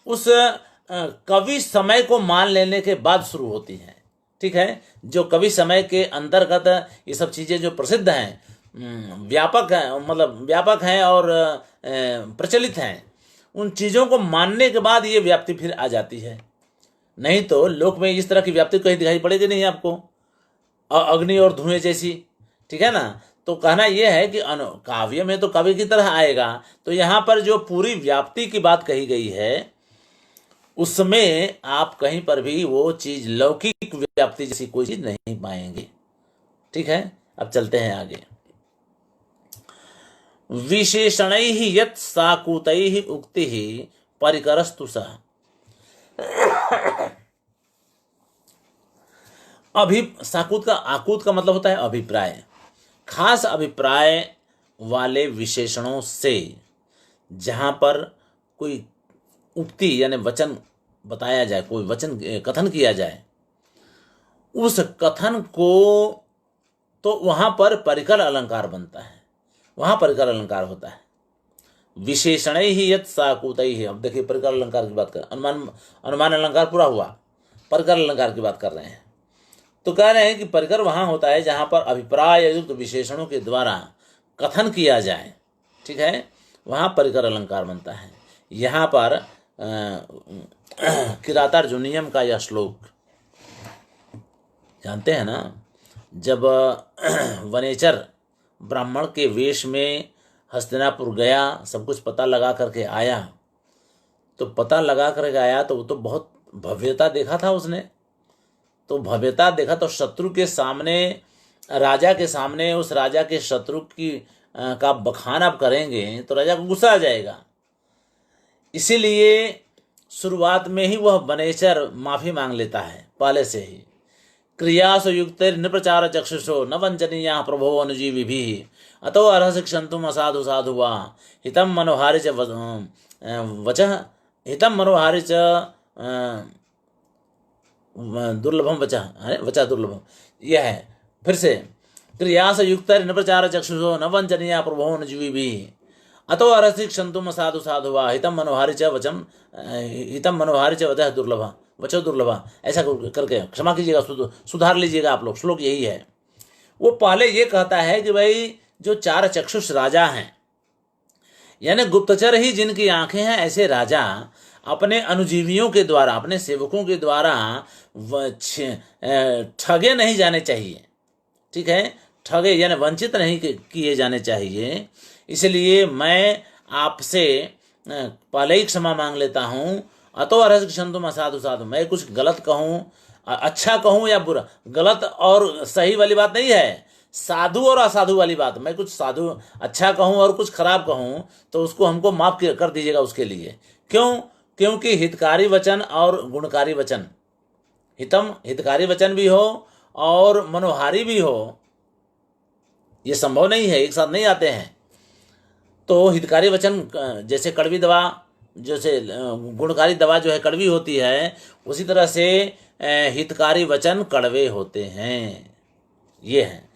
[SPEAKER 1] उस कवि समय को मान लेने के बाद शुरू होती हैं। ठीक है, जो कवि समय के अंतर्गत ये सब चीज़ें जो प्रसिद्ध हैं, व्यापक है, मतलब व्यापक हैं और प्रचलित हैं, उन चीज़ों को मानने के बाद ये व्याप्ति फिर आ जाती है। नहीं तो लोक में इस तरह की व्याप्ति कहीं दिखाई पड़ेगी नहीं आपको, अग्नि और धुएं जैसी। ठीक है ना, तो कहना यह है कि काव्य में तो काव्य की तरह आएगा। तो यहाँ पर जो पूरी व्याप्ति की बात कही गई है उसमें आप कहीं पर भी वो चीज लौकिक व्याप्ति जैसी कोई चीज नहीं पाएंगे। ठीक है, अब चलते हैं आगे। विशेषणैः यत् साकूतैः उक्तिः परिकरस्तु सः। साकूत का, आकूत का मतलब होता है अभिप्राय। खास अभिप्राय वाले विशेषणों से जहां पर कोई उक्ति यानी वचन बताया जाए, कोई वचन कथन किया जाए, उस कथन को तो वहां पर परिकर अलंकार बनता है, वहां परिकर अलंकार होता है। विशेषण ही यत् साकूत ही। अब देखिए परिकर अलंकार की बात कर, अनुमान अलंकार पूरा हुआ, परिकर अलंकार की बात कर रहे हैं। तो कह रहे हैं कि परिकर वहां होता है जहां पर अभिप्राय युक्त विशेषणों के द्वारा कथन किया जाए। ठीक है, वहां परिकर अलंकार बनता है। यहाँ पर किरातार्जुनीयम का यह श्लोक जानते हैं ना, जब वनेचर ब्राह्मण के वेश में हस्तिनापुर गया, सब कुछ पता लगा करके आया, तो पता लगा करके आया तो वो तो बहुत भव्यता देखा था उसने। तो भव्यता देखा तो शत्रु के सामने, राजा के सामने उस राजा के शत्रु की का बखान आप करेंगे तो राजा को गुस्सा आ जाएगा। इसीलिए शुरुआत में ही वह वनेचर माफी मांग लेता है पहले से ही। क्रियासु युक्तिर नृप्रचार चक्षुषो न वंचनीया प्रभो अनुजीवी भी अतो अर्हसि क्षन्तुम असाधु साधु वा हितम मनोहारि च वचः हितम मनोहारि च दुर्लभम वचः दुर्लभम। यह है फिर से, क्रियास युक्तर नृप्रचार चक्षुषो न वंचनीया प्रभो अनुजीवी भी अतो अर्हसि क्षन्तुम साधु साधु वा हितम मनोहारि च वचः दुर्लभ वचो दुर्लभा। ऐसा करके क्षमा कीजिएगा, सुधार लीजिएगा आप लोग, श्लोक यही है। वो पहले ये कहता है कि भाई जो चार चक्षुष राजा हैं, यानी गुप्तचर ही जिनकी आंखें हैं, ऐसे राजा अपने अनुजीवियों के द्वारा, अपने सेवकों के द्वारा ठगे नहीं जाने चाहिए। ठीक है, ठगे यानी वंचित नहीं किए जाने चाहिए। इसलिए मैं आपसे पहले ही क्षमा मांग लेता हूँ। अतो अर्हसि क्षन्तुम असाधु साधु। मैं कुछ गलत कहूँ, अच्छा कहूँ या बुरा, गलत और सही वाली बात नहीं है, साधु और असाधु वाली बात। मैं कुछ साधु अच्छा कहूँ और कुछ खराब कहूँ तो उसको हमको माफ कर दीजिएगा उसके लिए। क्यों? क्योंकि हितकारी वचन और गुणकारी वचन, हितकारी वचन भी हो और मनोहारी भी हो, ये संभव नहीं है, एक साथ नहीं आते हैं। तो हितकारी वचन जैसे कड़वी दवा, जैसे गुणकारी दवा जो है कड़वी होती है, उसी तरह से हितकारी वचन कड़वे होते हैं। ये है।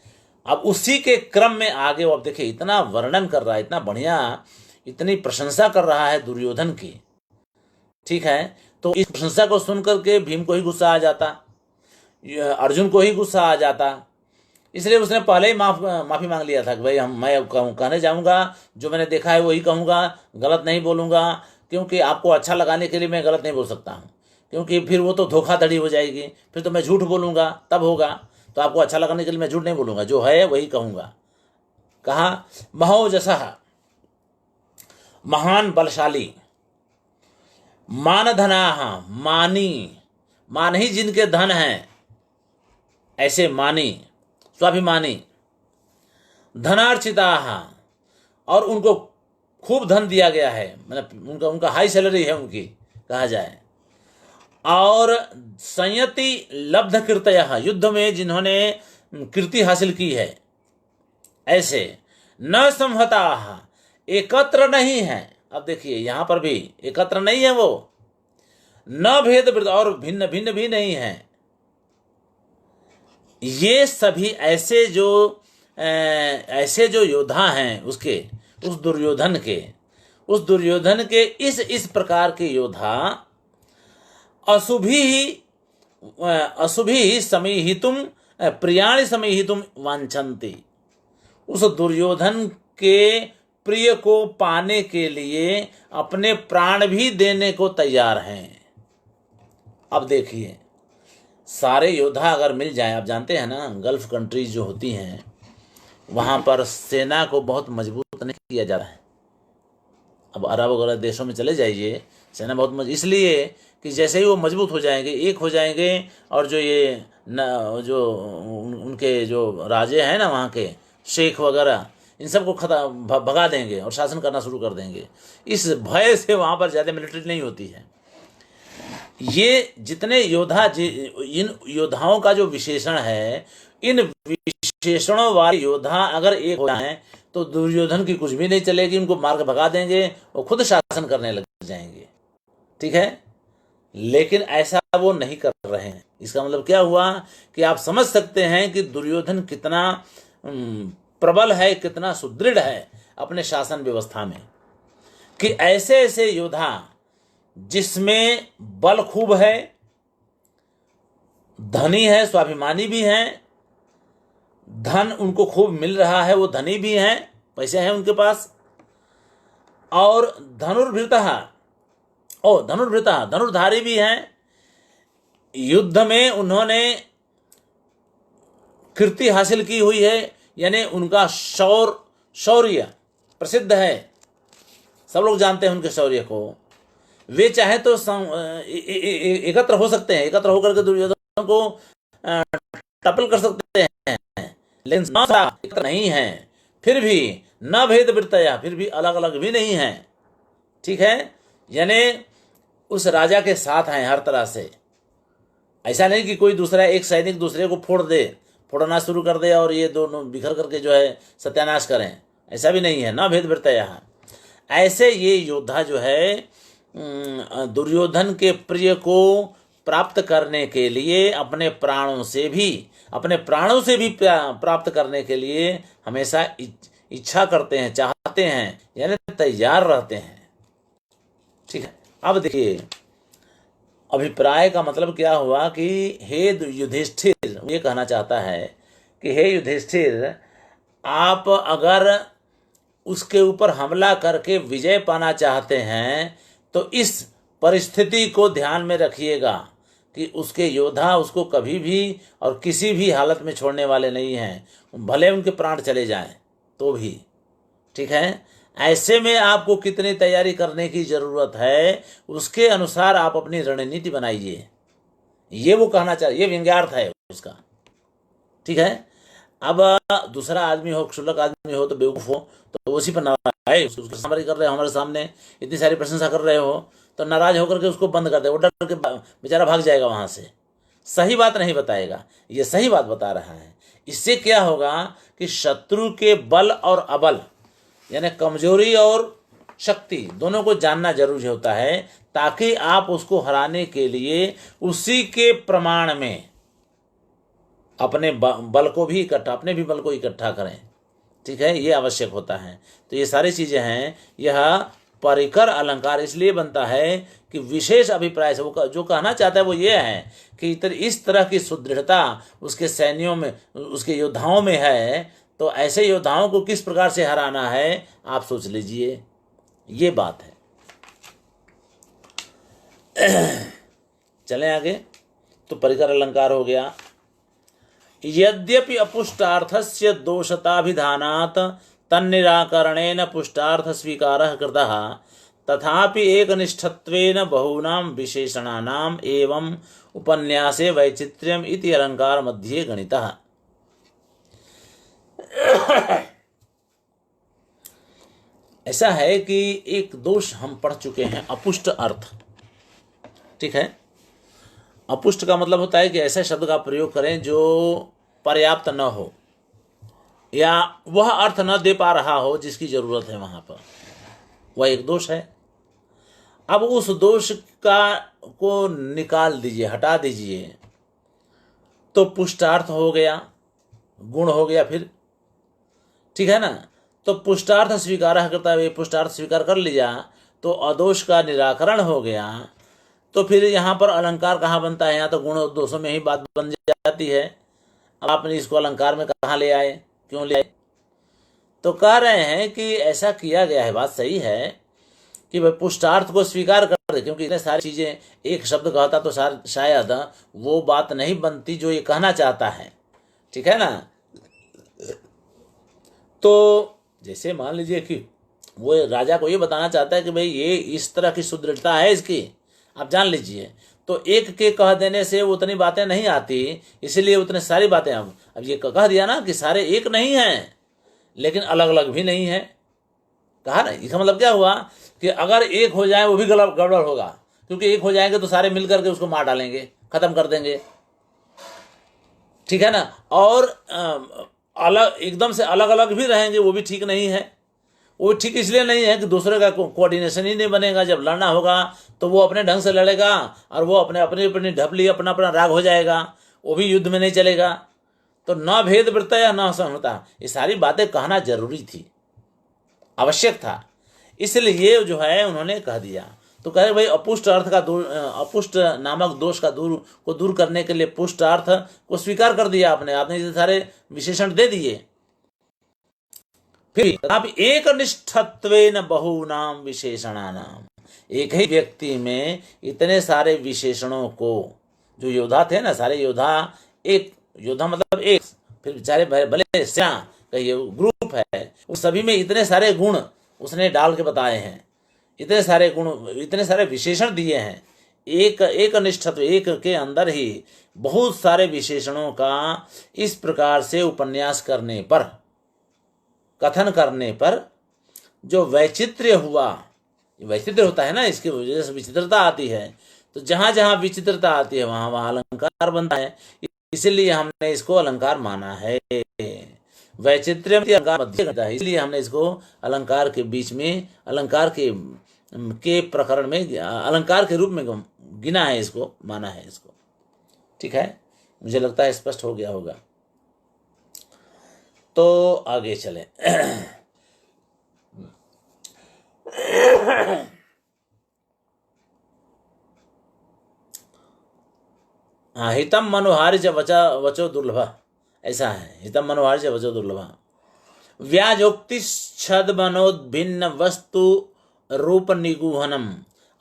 [SPEAKER 1] अब उसी के क्रम में आगे वो अब देखिए इतना वर्णन कर रहा है, इतना बढ़िया, इतनी प्रशंसा कर रहा है दुर्योधन की। ठीक है, तो इस प्रशंसा को सुनकर के भीम को ही गुस्सा आ जाता, अर्जुन को ही गुस्सा आ जाता। इसलिए उसने पहले ही माफी मांग लिया था कि भाई मैं कहने जाऊंगा, जो मैंने देखा है वही कहूंगा, गलत नहीं बोलूंगा। क्योंकि आपको अच्छा लगाने के लिए मैं गलत नहीं बोल सकता हूँ, क्योंकि फिर वो तो धोखाधड़ी हो जाएगी, फिर तो मैं झूठ बोलूंगा तब होगा। तो आपको अच्छा लगाने के लिए मैं झूठ नहीं बोलूंगा, जो है वही कहूंगा। कहा महोजसः, महान बलशाली, मानधनाः, मानी, मान ही जिनके धन हैं, ऐसे मानी, स्वाभिमानी, धनार्चिताः, और उनको खूब धन दिया गया है, मतलब उनका हाई सैलरी है उनकी कहा जाए। और संयति लब्ध कीर्तयः, युद्ध में जिन्होंने कीर्ति हासिल की है, ऐसे न संहताः, एकत्र नहीं है। अब देखिए यहाँ पर भी एकत्र नहीं है वो, न भेद वृत्त, और भिन्न भिन्न भी नहीं है। ये सभी ऐसे जो योद्धा हैं उसके, उस दुर्योधन के इस प्रकार के योद्धा अशुभि समीहितुम प्रियाणि समीहितुम वांछन्ति। उस दुर्योधन के प्रिय को पाने के लिए अपने प्राण भी देने को तैयार हैं। अब देखिए सारे योद्धा अगर मिल जाए, आप जानते हैं ना गल्फ कंट्रीज जो होती हैं वहाँ पर सेना को बहुत मजबूत नहीं किया जाता है। अब अरब वगैरह देशों में चले जाइए, सेना बहुत इसलिए कि जैसे ही वो मजबूत हो जाएंगे, एक हो जाएंगे, और जो ये जो उनके जो राजे हैं ना वहाँ के शेख वगैरह, इन सबको भगा देंगे और शासन करना शुरू कर देंगे। इस भय से वहाँ पर ज़्यादा मिलिट्री नहीं होती है। ये जितने योद्धा, इन योद्धाओं का जो विशेषण है, इन विशेषणों वाले योद्धा अगर एक हो जाएं तो दुर्योधन की कुछ भी नहीं चलेगी, उनको मार के भगा देंगे और खुद शासन करने लग जाएंगे। ठीक है, लेकिन ऐसा वो नहीं कर रहे हैं। इसका मतलब क्या हुआ कि आप समझ सकते हैं कि दुर्योधन कितना प्रबल है, कितना सुदृढ़ है अपने शासन व्यवस्था में, कि ऐसे ऐसे योद्धा जिसमें बल खूब है, धनी है, स्वाभिमानी भी हैं, धन उनको खूब मिल रहा है, वो धनी भी हैं, पैसे हैं उनके पास, और धनुर्धारी भी हैं, युद्ध में उन्होंने कीर्ति हासिल की हुई है, यानी उनका शौर्य प्रसिद्ध है, सब लोग जानते हैं उनके शौर्य को। वे चाहे तो एकत्र हो सकते हैं, एकत्र होकर के दुर्योधन को टपल कर सकते हैं, लेकिन एकत्र नहीं है, फिर भी न भेद वृत्तया, फिर भी अलग अलग भी नहीं है। ठीक है, यानी उस राजा के साथ हैं हर तरह से। ऐसा नहीं कि कोई दूसरा एक सैनिक दूसरे को फोड़ना शुरू कर दे और ये दोनों बिखर करके जो है सत्यानाश करें, ऐसा भी नहीं है। न भेद वृत्तया, ऐसे ये योद्धा जो है दुर्योधन के प्रिय को प्राप्त करने के लिए अपने प्राणों से भी प्राप्त करने के लिए हमेशा इच्छा करते हैं, चाहते हैं, यानी तैयार रहते हैं। ठीक है, अब देखिए अभिप्राय का मतलब क्या हुआ कि हे युधिष्ठिर, ये कहना चाहता है कि हे युधिष्ठिर, आप अगर उसके ऊपर हमला करके विजय पाना चाहते हैं तो इस परिस्थिति को ध्यान में रखिएगा कि उसके योद्धा उसको कभी भी और किसी भी हालत में छोड़ने वाले नहीं हैं, भले उनके प्राण चले जाएं तो भी। ठीक है, ऐसे में आपको कितनी तैयारी करने की ज़रूरत है, उसके अनुसार आप अपनी रणनीति बनाइए। ये वो कहना चाहिए, ये व्यंग्यार्थ है उसका। ठीक है, अब दूसरा आदमी हो, क्षुल्लक आदमी हो, तो बेवकूफ़ हो तो उसी पर नाराज उसकी सामने कर रहे हो, हमारे सामने इतनी सारी प्रशंसा कर रहे हो तो नाराज होकर के उसको बंद कर दे, वो डर के बेचारा भाग जाएगा वहाँ से, सही बात नहीं बताएगा। ये सही बात बता रहा है। इससे क्या होगा कि शत्रु के बल और अबल, यानी कमजोरी और शक्ति, दोनों को जानना जरूरी होता है, ताकि आप उसको हराने के लिए उसी के प्रमाण में अपने बल को भी इकट्ठा, अपने भी बल को इकट्ठा करें। ठीक है, ये आवश्यक होता है। तो ये सारी चीज़ें हैं। यह परिकर अलंकार इसलिए बनता है कि विशेष अभिप्राय से वो जो कहना चाहता है वो ये है कि इस तरह की सुदृढ़ता उसके सैन्यों में, उसके योद्धाओं में है, तो ऐसे योद्धाओं को किस प्रकार से हराना है आप सोच लीजिए, ये बात है। चलें आगे। तो परिकर अलंकार हो गया। यद्यपि अपुष्टार्थस्य दोषताभिधानात् तन्निराकरणेन पुष्टार्थ स्वीकारः कृतः, तथापि एकनिष्ठत्वेन बहूनां विशेषणानाम् एवं उपन्यासे वैचित्र्यम् इति अलंकार मध्ये गणितः। ऐसा है कि एक दोष हम पढ़ चुके हैं, अपुष्ट अर्थ। ठीक है, अपुष्ट का मतलब होता है कि ऐसे शब्द का प्रयोग करें जो पर्याप्त न हो या वह अर्थ न दे पा रहा हो जिसकी जरूरत है, वहां पर वह एक दोष है। अब उस दोष को निकाल दीजिए, हटा दीजिए, तो पुष्टार्थ हो गया, गुण हो गया फिर। ठीक है ना, तो पुष्टार्थ स्वीकार करता है, पुष्टार्थ स्वीकार कर लिया तो अदोष का निराकरण हो गया। तो फिर यहाँ पर अलंकार कहाँ बनता है? यहाँ तो गुण और दोषों में ही बात बन जाती है। अब आपने इसको अलंकार में कहाँ ले आए, क्यों ले आए? तो कह रहे हैं कि ऐसा किया गया है, बात सही है कि भाई पुष्टार्थ को स्वीकार कर दे, क्योंकि इतने सारी चीज़ें एक शब्द कहता तो शायद वो बात नहीं बनती जो ये कहना चाहता है। ठीक है ना, तो जैसे मान लीजिए कि वो राजा को ये बताना चाहता है कि भाई ये इस तरह की सुदृढ़ता है इसकी, आप जान लीजिए। तो एक के कह देने से उतनी बातें नहीं आती, इसीलिए उतनी सारी बातें अब ये कह दिया ना कि सारे एक नहीं हैं लेकिन अलग अलग भी नहीं है, कहा ना। इसका मतलब क्या हुआ कि अगर एक हो जाए वो भी गड़बड़ होगा, क्योंकि एक हो जाएंगे तो सारे मिल करके उसको मार डालेंगे, खत्म कर देंगे, ठीक है ना। और अलग एकदम से अलग अलग भी रहेंगे, वो भी ठीक नहीं है। वो ठीक इसलिए नहीं है कि दूसरे का कोऑर्डिनेशन ही नहीं बनेगा। जब लड़ना होगा तो वो अपने ढंग से लड़ेगा और वो अपने अपनी ढपली अपना अपना राग हो जाएगा, वो भी युद्ध में नहीं चलेगा। तो न भेद वृत्ता या न संहिता, ये सारी बातें कहना जरूरी थी, आवश्यक था, इसलिए जो है उन्होंने कह दिया। तो कह रहे भाई अपुष्ट अर्थ का अपुष्ट नामक दोष का दूर करने के लिए पुष्ट अर्थ को स्वीकार कर दिया आपने ये सारे विशेषण दे दिए। फिर अब एक निष्ठत्वेन बहुनाम विशेषणानाम, एक ही व्यक्ति में इतने सारे विशेषणों को, जो योद्धा थे ना सारे योद्धा, एक योद्धा मतलब एक, फिर बेचारे भले सेना का ये ग्रुप है, उस सभी में इतने सारे गुण उसने डाल के बताए हैं, इतने सारे गुण इतने सारे विशेषण दिए हैं। एक निष्ठत्व, एक के अंदर ही बहुत सारे विशेषणों का इस प्रकार से उपन्यास करने पर, कथन करने पर जो वैचित्र्य हुआ, वैचित्र्य होता है ना, इसकी वजह से विचित्रता आती है। तो जहाँ जहाँ विचित्रता आती है वहाँ वहाँ अलंकार बनता है, इसलिए हमने इसको अलंकार माना है। वैचित्र्य अलंकार मध्य करता है, इसलिए हमने इसको अलंकार के बीच में, अलंकार के प्रकरण में अलंकार के रूप में गिना है, इसको माना है इसको। ठीक है, मुझे लगता है स्पष्ट हो गया होगा। तो आगे चले। हाँ, हितम मनोहार्य च वचो दुर्लभ, ऐसा है, हितम मनोहार्य च वचो दुर्लभ। व्याजोक्ति छद मनोद्भिन्न वस्तु रूप निगूहनम।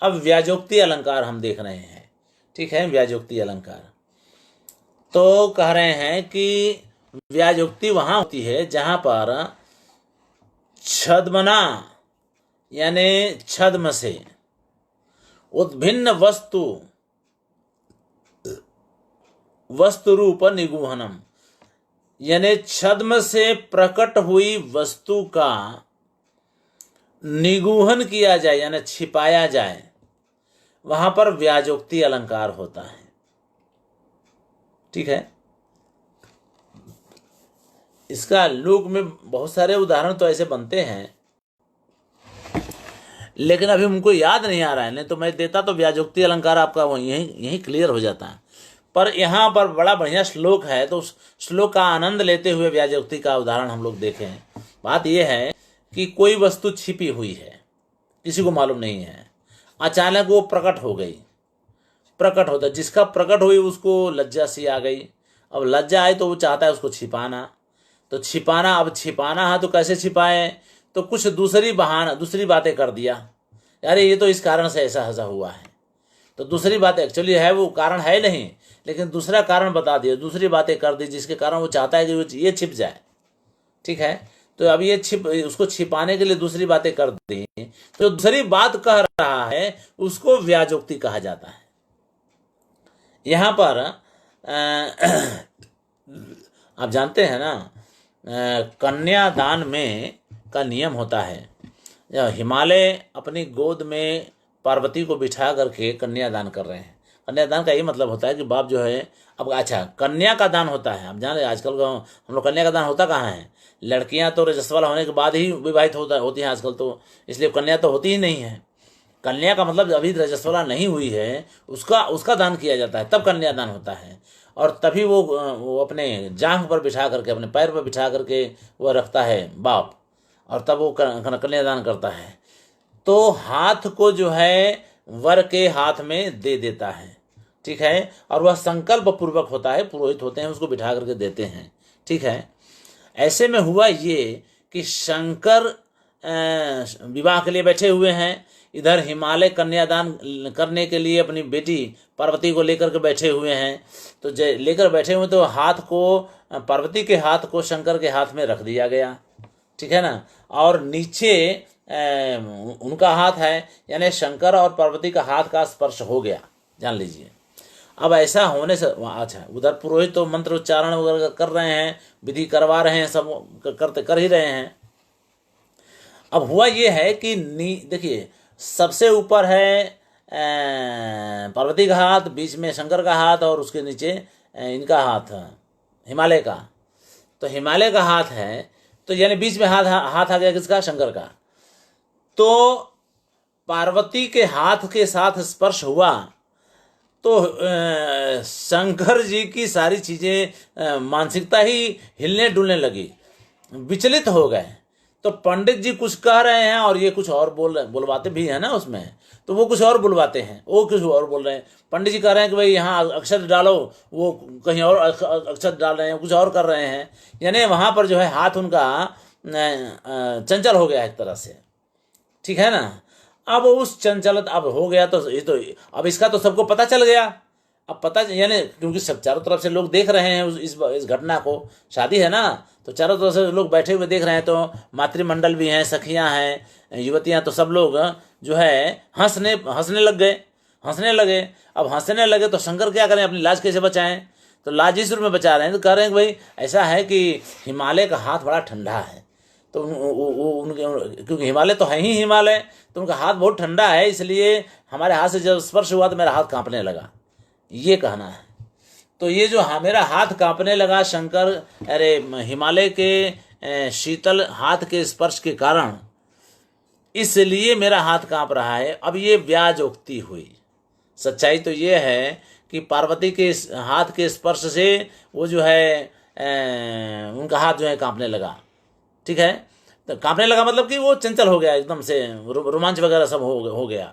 [SPEAKER 1] अब व्याजोक्ति अलंकार हम देख रहे हैं, ठीक है, व्याजोक्ति अलंकार। तो कह रहे हैं कि व्याजोक्ति वहां होती है जहां पर छद्मना यानी छद्म से उद्भिन्न वस्तु रूप निगूहनम, यानी छद्म से प्रकट हुई वस्तु का निगूहन किया जाए यानी छिपाया जाए, वहां पर व्याजोक्ति अलंकार होता है। ठीक है, इसका लोक में बहुत सारे उदाहरण तो ऐसे बनते हैं, लेकिन अभी हमको याद नहीं आ रहा है, नहीं तो मैं देता तो व्याजोक्ति अलंकार आपका यही क्लियर हो जाता है। पर यहाँ पर बड़ा बढ़िया श्लोक है, तो उस श्लोक का आनंद लेते हुए व्याजोक्ति का उदाहरण हम लोग देखें। बात यह है कि कोई वस्तु छिपी हुई है, किसी को मालूम नहीं है, अचानक वो प्रकट हो गई, प्रकट होता, जिसका प्रकट हुई उसको लज्जा सी आ गई। अब लज्जा आई तो वो चाहता है उसको छिपाना, तो छिपाना, अब छिपाना है तो कैसे छिपाए, तो कुछ दूसरी बातें कर दिया, यार ये तो इस कारण से ऐसा हुआ है, तो दूसरी बात एक्चुअली है वो कारण है नहीं, लेकिन दूसरा कारण बता दिया, दूसरी बातें कर दी जिसके कारण वो चाहता है कि ये छिप जाए। ठीक है, तो अब ये उसको छिपाने के लिए दूसरी बातें कर दी, तो दूसरी बात कह रहा है उसको व्याजोक्ति कहा जाता है। यहाँ पर आप जानते हैं ना, कन्यादान में का नियम होता है, हिमालय अपनी गोद में पार्वती को बिठा करके कन्यादान कर रहे हैं। कन्यादान का ये मतलब होता है कि बाप जो है, अब अच्छा कन्या का दान होता है, आप जान रहे आजकल हम लोग कन्या का दान होता कहाँ है, लड़कियां तो रजस्वला होने के बाद ही विवाहित होती हैं आजकल, तो इसलिए कन्या तो होती ही नहीं है। कन्या का मतलब अभी रजस्वला नहीं हुई है, उसका दान किया जाता है, तब कन्यादान होता है। और तभी वो अपने जांघ पर बिठा करके, अपने पैर पर बिठा करके वो रखता है बाप, और तब वो कन्यादान करता है। तो हाथ को जो है वर के हाथ में दे देता है, ठीक है, और वह संकल्प पूर्वक होता है, पुरोहित होते हैं उसको बिठा करके देते हैं। ठीक है, ऐसे में हुआ ये कि शंकर विवाह के लिए बैठे हुए हैं, इधर हिमालय कन्यादान करने के लिए अपनी बेटी पार्वती को लेकर के बैठे हुए हैं। तो लेकर बैठे हुए, तो हाथ को, पार्वती के हाथ को शंकर के हाथ में रख दिया गया, ठीक है ना, और नीचे उनका हाथ है, यानी शंकर और पार्वती का हाथ का स्पर्श हो गया, जान लीजिए। अब ऐसा होने से अच्छा, उधर पुरोहित तो मंत्र उच्चारण वगैरह कर रहे हैं, विधि करवा रहे हैं, सब करते कर ही रहे हैं। अब हुआ ये है कि देखिए, सबसे ऊपर है पार्वती का हाथ, बीच में शंकर का हाथ और उसके नीचे इनका हाथ, हिमालय का। तो हिमालय का हाथ है, तो यानी बीच में हाथ आ गया किसका? शंकर का। तो पार्वती के हाथ के साथ स्पर्श हुआ तो शंकर जी की सारी चीजें, मानसिकता ही हिलने डुलने लगी, विचलित हो गए। तो पंडित जी कुछ कह रहे हैं और ये कुछ और बुलवाते भी है ना उसमें, तो वो कुछ और बुलवाते हैं, वो कुछ और बोल रहे हैं। पंडित जी कह रहे हैं कि भाई यहाँ अक्षर डालो, वो कहीं और अक्षर डाल रहे हैं, कुछ और कर रहे हैं। यानी वहाँ पर जो है हाथ उनका चंचल हो गया एक तरह से, ठीक है ना। अब उस चंचलत अब हो गया तो ये तो अब इसका तो सबको पता चल गया। अब पता यानी क्योंकि सब चारों तरफ से लोग देख रहे हैं इस घटना को, शादी है ना, तो चारों तरफ से लोग बैठे हुए देख रहे हैं। तो मातृमंडल भी हैं, सखियां हैं, युवतियां, तो सब लोग जो है हंसने लगे। अब हंसने लगे तो शंकर क्या करें, अपनी लाज कैसे बचाएं? तो लाज इस रूप में बचा रहे हैं, तो कह रहे हैं कि भाई ऐसा है कि हिमालय का हाथ बड़ा ठंडा है, तो उनके क्योंकि हिमालय तो है ही हिमालय, तो उनका हाथ बहुत ठंडा है, इसलिए हमारे हाथ से जब स्पर्श हुआ तो मेरा हाथ कांपने लगा, ये कहना है। तो ये जो मेरा हाथ कांपने लगा, शंकर अरे हिमालय के शीतल हाथ के स्पर्श के कारण, इसलिए मेरा हाथ कांप रहा है। अब ये व्याजोक्ति हुई। सच्चाई तो ये है कि पार्वती के हाथ के स्पर्श से वो जो है उनका हाथ जो है कांपने लगा, ठीक है। तो कांपने लगा मतलब कि वो चंचल हो गया, एकदम से रोमांच वगैरह सब हो गया,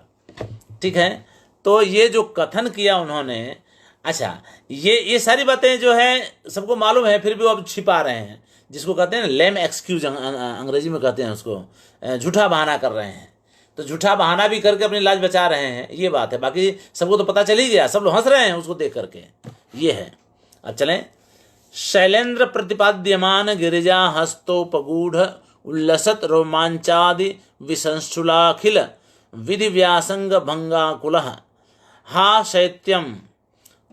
[SPEAKER 1] ठीक है। तो ये जो कथन किया उन्होंने, अच्छा ये सारी बातें जो है सबको मालूम है, फिर भी वो अब छिपा रहे हैं, जिसको कहते हैं लेम एक्सक्यूज, अंग्रेजी में कहते हैं उसको, झूठा बहाना कर रहे हैं। तो झूठा बहाना भी करके अपनी लाज बचा रहे हैं, ये बात है। बाकी सबको तो पता चल ही गया, सब लोग हंस रहे हैं उसको देख करके, ये है। अब चलें, शैलेंद्र प्रतिपाद्यमान गिरिजा हस्तोपगूढ़ उल्लसत रोमांचादि विसंशुलाखिल विधि व्यासंग भंगाकुल हा शैत्यम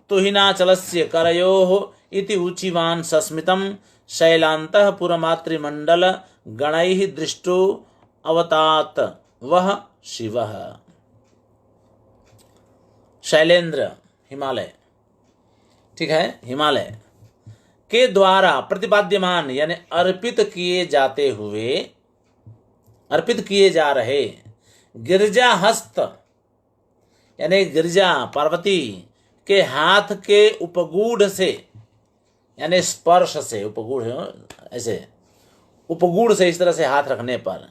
[SPEAKER 1] तुहिनाचलस्य करयोः इति उचिवान् सस्मितं शैलान्तः पुरमातृमण्डल गणैः दृष्टो अवतात वह शिवः। शैलेंद्र हिमालय, ठीक है, हिमालय के द्वारा प्रतिपाद्यमान यानी अर्पित किए जा रहे गिरजा हस्त यानी गिरजा पार्वती के हाथ के उपगूढ़ से, यानी स्पर्श से, उपगूढ़ ऐसे उपगूढ़ से, इस तरह से हाथ रखने पर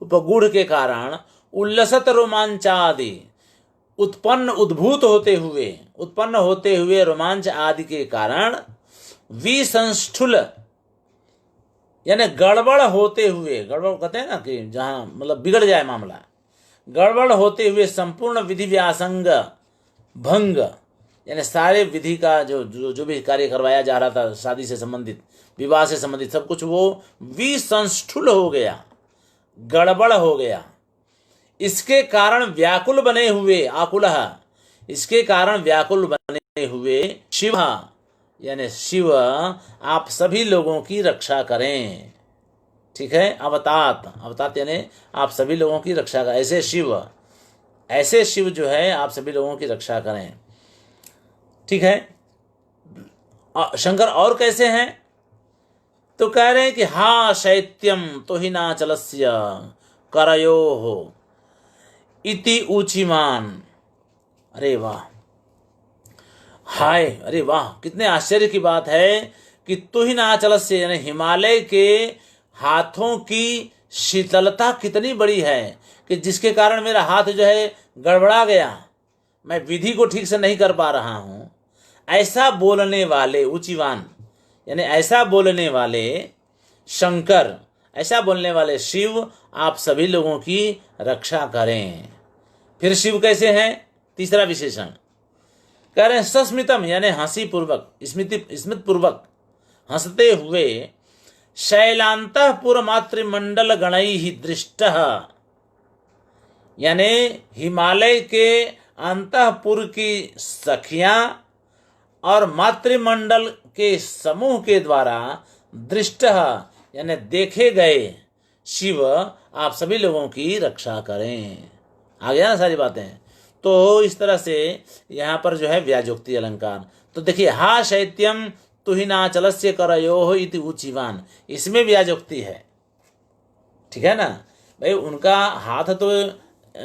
[SPEAKER 1] उपगूढ़ के कारण उल्लसत रोमांचादि उत्पन्न होते हुए रोमांच आदि के कारण विसंष्ठुल यानी गड़बड़ होते हुए, गड़बड़ कहते हैं ना कि जहाँ मतलब बिगड़ जाए मामला, गड़बड़ होते हुए संपूर्ण विधि व्यासंग भंग यानी सारे विधि का जो भी कार्य करवाया जा रहा था, शादी से संबंधित, विवाह से संबंधित सब कुछ, वो विसंष्ठुल हो गया, गड़बड़ हो गया। इसके कारण व्याकुल बने हुए, आकुलः, इसके कारण व्याकुल बने हुए शिव यानी शिव आप सभी लोगों की रक्षा करें, ठीक है। अवतात यानी आप सभी लोगों की रक्षा करें, ऐसे शिव जो है आप सभी लोगों की रक्षा करें, ठीक है। शंकर और कैसे हैं, तो कह रहे हैं कि हा शैत्यम तो हिनाचलस्य करयोः इति ऊचिमान। अरे वाह, हाय, अरे वाह, कितने आश्चर्य की बात है कि तुहिनाचलस्य यानी हिमालय के हाथों की शीतलता कितनी बड़ी है कि जिसके कारण मेरा हाथ जो है गड़बड़ा गया, मैं विधि को ठीक से नहीं कर पा रहा हूं। ऐसा बोलने वाले ऊचिवान यानी ऐसा बोलने वाले शंकर, ऐसा बोलने वाले शिव आप सभी लोगों की रक्षा करें। फिर शिव कैसे हैं, तीसरा विशेषण कह रहे हैं सस्मितम यानी हंसी पूर्वक, स्मित पूर्वक हंसते हुए, शैलांतः पुर मातृमंडल गणैः दृष्टः यानी हिमालय के अंतःपुर की सखियां और मातृमंडल के समूह के द्वारा दृष्ट यानी देखे गए शिव आप सभी लोगों की रक्षा करें। आ गया ना सारी बातें। तो इस तरह से यहाँ पर जो है व्याजोक्ति अलंकार। तो देखिए, हा शैत्यम तुहिनाचलस्य करयोः इति उच्यवान, इसमें व्याजोक्ति है। ठीक है ना भाई, उनका हाथ तो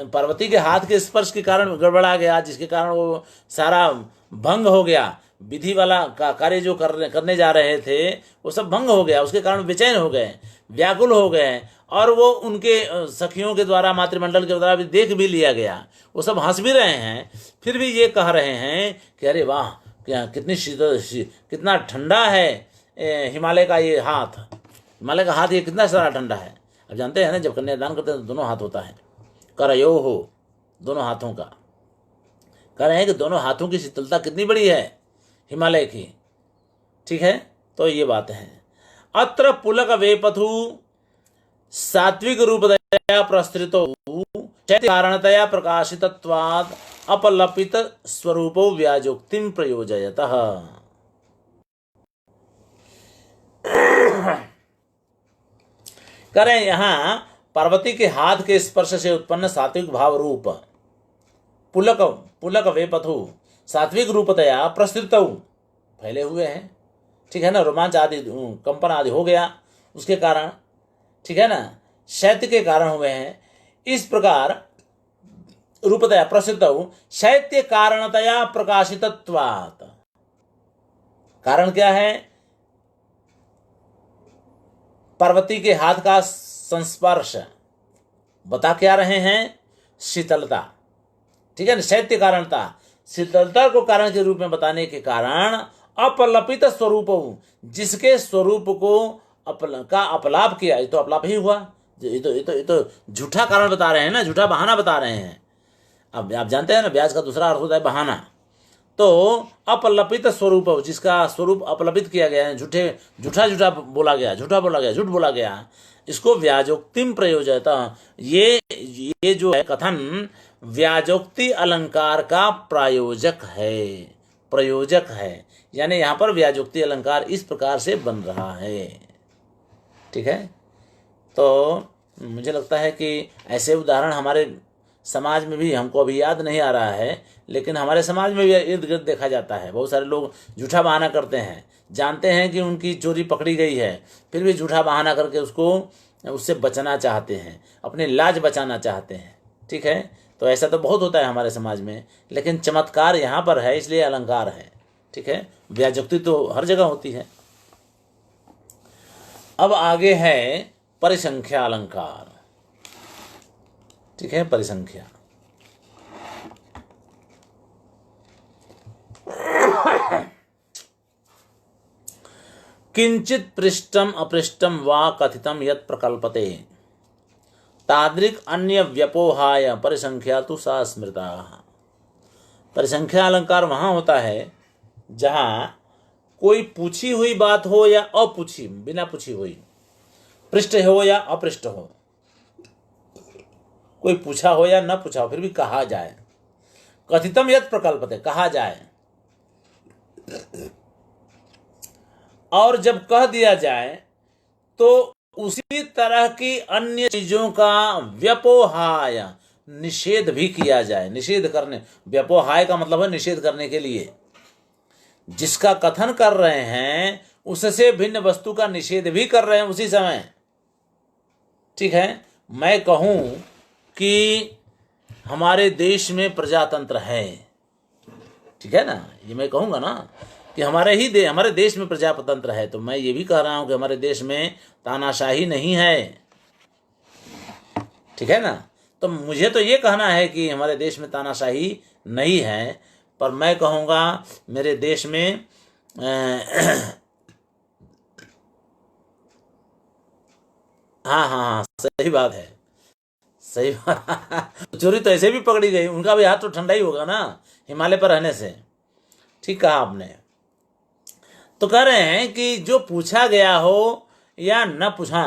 [SPEAKER 1] पार्वती के हाथ के स्पर्श के कारण गड़बड़ा गया, जिसके कारण वो सारा भंग हो गया। विधि वाला कार्य जो करने जा रहे थे वो सब भंग हो गया, उसके कारण बेचैन हो गए, व्याकुल हो गए। और वो उनके सखियों के द्वारा, मातृमंडल के द्वारा भी देख भी लिया गया। वो सब हंस भी रहे हैं, फिर भी ये कह रहे हैं कि अरे वाह, क्या कितनी कितना ठंडा है हिमालय का ये हाथ। हिमालय का हाथ ये कितना सारा ठंडा है। अब जानते हैं ना, जब कन्यादान करते हैं तो दोनों हाथ होता है, करयो हो, दोनों हाथों का। कह रहे हैं कि दोनों हाथों की शीतलता कितनी बड़ी है हिमालय की। ठीक है, तो ये बात है। अत्र पुलक वेपथु सात्विक रूपतया प्रस्तुतो कारणतया प्रकाशितत्वात् अपलपित स्वरूपो व्याजोक्तिं प्रयोजयतः। करें यहाँ पार्वती के हाथ के स्पर्श से उत्पन्न सात्विक भाव रूप पुलक वेपथु सात्विक रूपतया प्रस्तुत फैले हुए हैं। ठीक है ना, रोमांच आदि कंपन आदि हो गया उसके कारण। ठीक है ना, शैत्य के कारण हुए हैं। इस प्रकार रूपतया प्रसिद्ध शैत्य कारणतया प्रकाशितत्वात्। कारण क्या है? पार्वती के हाथ का संस्पर्श बता क्या रहे हैं? शीतलता। ठीक है ना, शैत्य कारणता, शीतलता को कारण के रूप में बताने के कारण अपलपित स्वरूप, जिसके स्वरूप को का अपलाप किया। ये तो अपलाप ही हुआ। ये तो झूठा कारण बता रहे हैं ना, झूठा बहाना बता रहे हैं। अब आप जानते हैं ना, ब्याज का दूसरा अर्थ होता है बहाना। तो अपलपित स्वरूप, जिसका स्वरूप अपलपित किया गया है, झूठा बोला गया, झूठ बोला गया, इसको व्याजोक्तिम प्रयोजयता। ये जो है कथन व्याजोक्ति अलंकार का प्रयोजक है। यानी यहाँ पर व्याजोक्ति अलंकार इस प्रकार से बन रहा है। ठीक है, तो मुझे लगता है कि ऐसे उदाहरण हमारे समाज में भी, हमको अभी याद नहीं आ रहा है, लेकिन हमारे समाज में भी इर्द गिर्द देखा जाता है। बहुत सारे लोग झूठा बहाना करते हैं, जानते हैं कि उनकी चोरी पकड़ी गई है, फिर भी झूठा बहाना करके उससे बचना चाहते हैं, अपनी लाज बचाना चाहते हैं। ठीक है, तो ऐसा तो बहुत होता है हमारे समाज में, लेकिन चमत्कार यहाँ पर है, इसलिए अलंकार है। ठीक है, व्याजोक्ति तो हर जगह होती है। अब आगे है परिसंख्या अलंकार। ठीक है, परिसंख्या। किंचित पृष्ठम अपृष्ठम वा कथितम यत् प्रकल्पते तादृक् अन्य व्यपोहाय परिसंख्या तु सा स्मृता। परिसंख्या अलंकार वहां होता है जहां कोई पूछी हुई बात हो या अपूछी, बिना पूछी हुई, पृष्ठ हो या अपृष्ठ हो, कोई पूछा हो या न पूछा हो, फिर भी कहा जाए। कथितम यत् प्रकल्पते, कहा जाए। और जब कह दिया जाए तो उसी तरह की अन्य चीजों का व्यपोहाय, निषेध भी किया जाए। निषेध करने, व्यपोहाय का मतलब है निषेध करने के लिए। जिसका कथन कर रहे हैं उससे भिन्न वस्तु का निषेध भी कर रहे हैं उसी समय। ठीक है, मैं कहूं कि हमारे देश में प्रजातंत्र है, ठीक है ना, ये मैं कहूंगा ना कि हमारे देश में प्रजातंत्र है, तो मैं ये भी कह रहा हूं कि हमारे देश में तानाशाही नहीं है। ठीक है ना, तो मुझे तो ये कहना है कि हमारे देश में तानाशाही नहीं है, पर मैं कहूँगा मेरे देश में हाँ, सही बात है, सही बात। चोरी तो ऐसे भी पकड़ी गई, उनका भी हाथ तो ठंडा ही होगा ना हिमालय पर रहने से। ठीक कहा आपने। तो कह रहे हैं कि जो पूछा गया हो या न पूछा,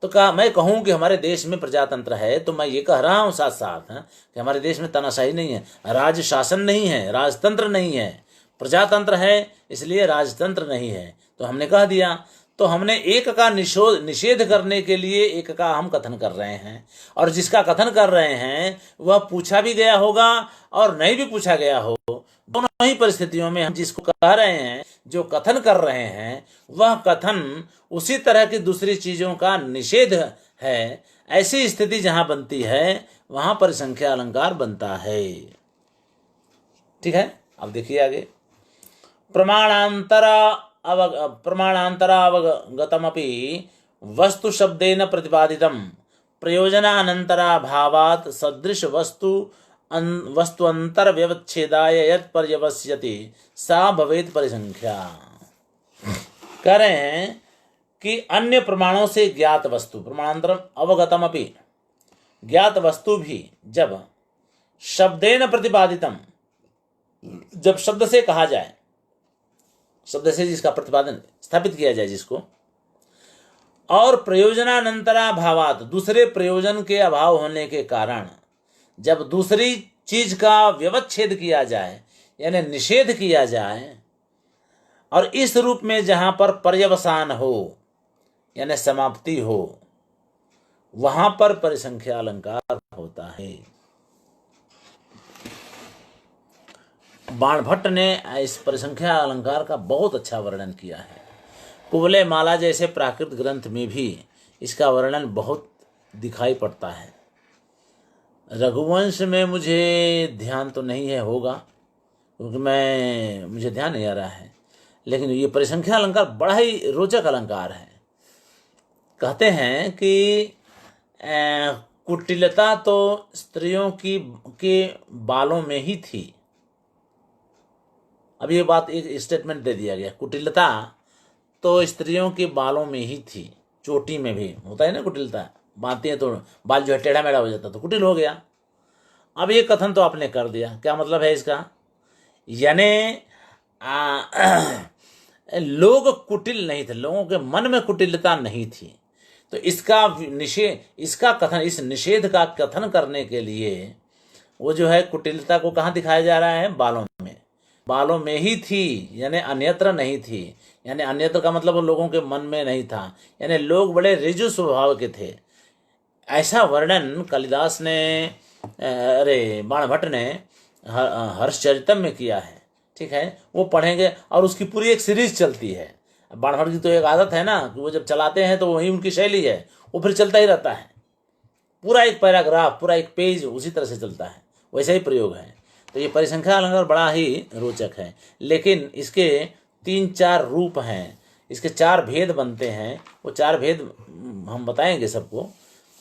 [SPEAKER 1] तो कहा मैं कहूँ कि हमारे देश में प्रजातंत्र है, तो मैं ये कह रहा हूँ साथ साथ कि हमारे देश में तानाशाही नहीं है, राज शासन नहीं है, राजतंत्र नहीं है, प्रजातंत्र है, इसलिए राजतंत्र नहीं है। तो हमने कह दिया। तो हमने एक का निषेध करने के लिए एक का हम कथन कर रहे हैं, और जिसका कथन कर रहे हैं वह पूछा भी गया होगा और नहीं भी पूछा गया हो, दोनों ही परिस्थितियों में हम जिसको कह रहे हैं, जो कथन कर रहे हैं, वह कथन उसी तरह की दूसरी चीजों का निषेध है। ऐसी स्थिति जहां बनती है वहां परिसंख्या अलंकार बनता है। ठीक है, अब देखिए आगे। प्रमाणांतरावगतमपि वस्तु शब्देन प्रतिपादितम प्रयोजनानंतराभावात् सदृश वस्तुअंतर व्यवच्छेदाय यत् पर्यवस्यति सा भवेत् परिसंख्या। कह रहे हैं कि अन्य प्रमाणों से ज्ञात वस्तु, प्रमाणांतरम अवगतमपि, ज्ञात वस्तु भी जब शब्देन प्रतिपादितम, जब शब्द से कहा जाए, शब्द से जिसका प्रतिपादन स्थापित किया जाए जिसको, और प्रयोजनानंतराभावात, दूसरे प्रयोजन के अभाव होने के कारण जब दूसरी चीज का व्यवच्छेद किया जाए यानी निषेध किया जाए, और इस रूप में जहां पर पर्यवसान हो यानी समाप्ति हो, वहां पर परिसंख्या अलंकार होता है। बाणभट्ट ने इस परिसंख्या अलंकार का बहुत अच्छा वर्णन किया है। कुवलय माला जैसे प्राकृत ग्रंथ में भी इसका वर्णन बहुत दिखाई पड़ता है। रघुवंश में मुझे ध्यान तो नहीं है, होगा, क्योंकि मुझे ध्यान नहीं आ रहा है, लेकिन ये परिसंख्या अलंकार बड़ा ही रोचक अलंकार है। कहते हैं कि कुटिलता तो स्त्रियों के बालों में ही थी। अब ये बात एक स्टेटमेंट दे दिया गया, कुटिलता तो स्त्रियों के बालों में ही थी, चोटी में भी होता है ना कुटिलता, बांधती है तो बाल जो है टेढ़ा मेढ़ा हो जाता, तो कुटिल हो गया। अब ये कथन तो आपने कर दिया, क्या मतलब है इसका? यानी लोग कुटिल नहीं थे, लोगों के मन में कुटिलता नहीं थी। तो इसका कथन, इस निषेध का कथन करने के लिए वो जो है कुटिलता को कहाँ दिखाया जा रहा है? बालों में, बालों में ही थी, यानी अन्यत्र नहीं थी। यानी अन्यत्र का मतलब वो लोगों के मन में नहीं था, यानी लोग बड़े ऋजु स्वभाव के थे। ऐसा वर्णन कालिदास ने, बाणभट्ट ने हर्षचरितम में किया है। ठीक है, वो पढ़ेंगे, और उसकी पूरी एक सीरीज चलती है। बाणभट्ट की तो एक आदत है ना कि वो जब चलाते हैं तो वही उनकी शैली है, वो फिर चलता ही रहता है, पूरा एक पैराग्राफ, पूरा एक पेज उसी तरह से चलता है, वैसा ही प्रयोग है। तो ये परिसंख्या अलंकार बड़ा ही रोचक है, लेकिन इसके 3-4 रूप हैं, इसके 4 भेद बनते हैं। वो 4 भेद हम बताएंगे सबको,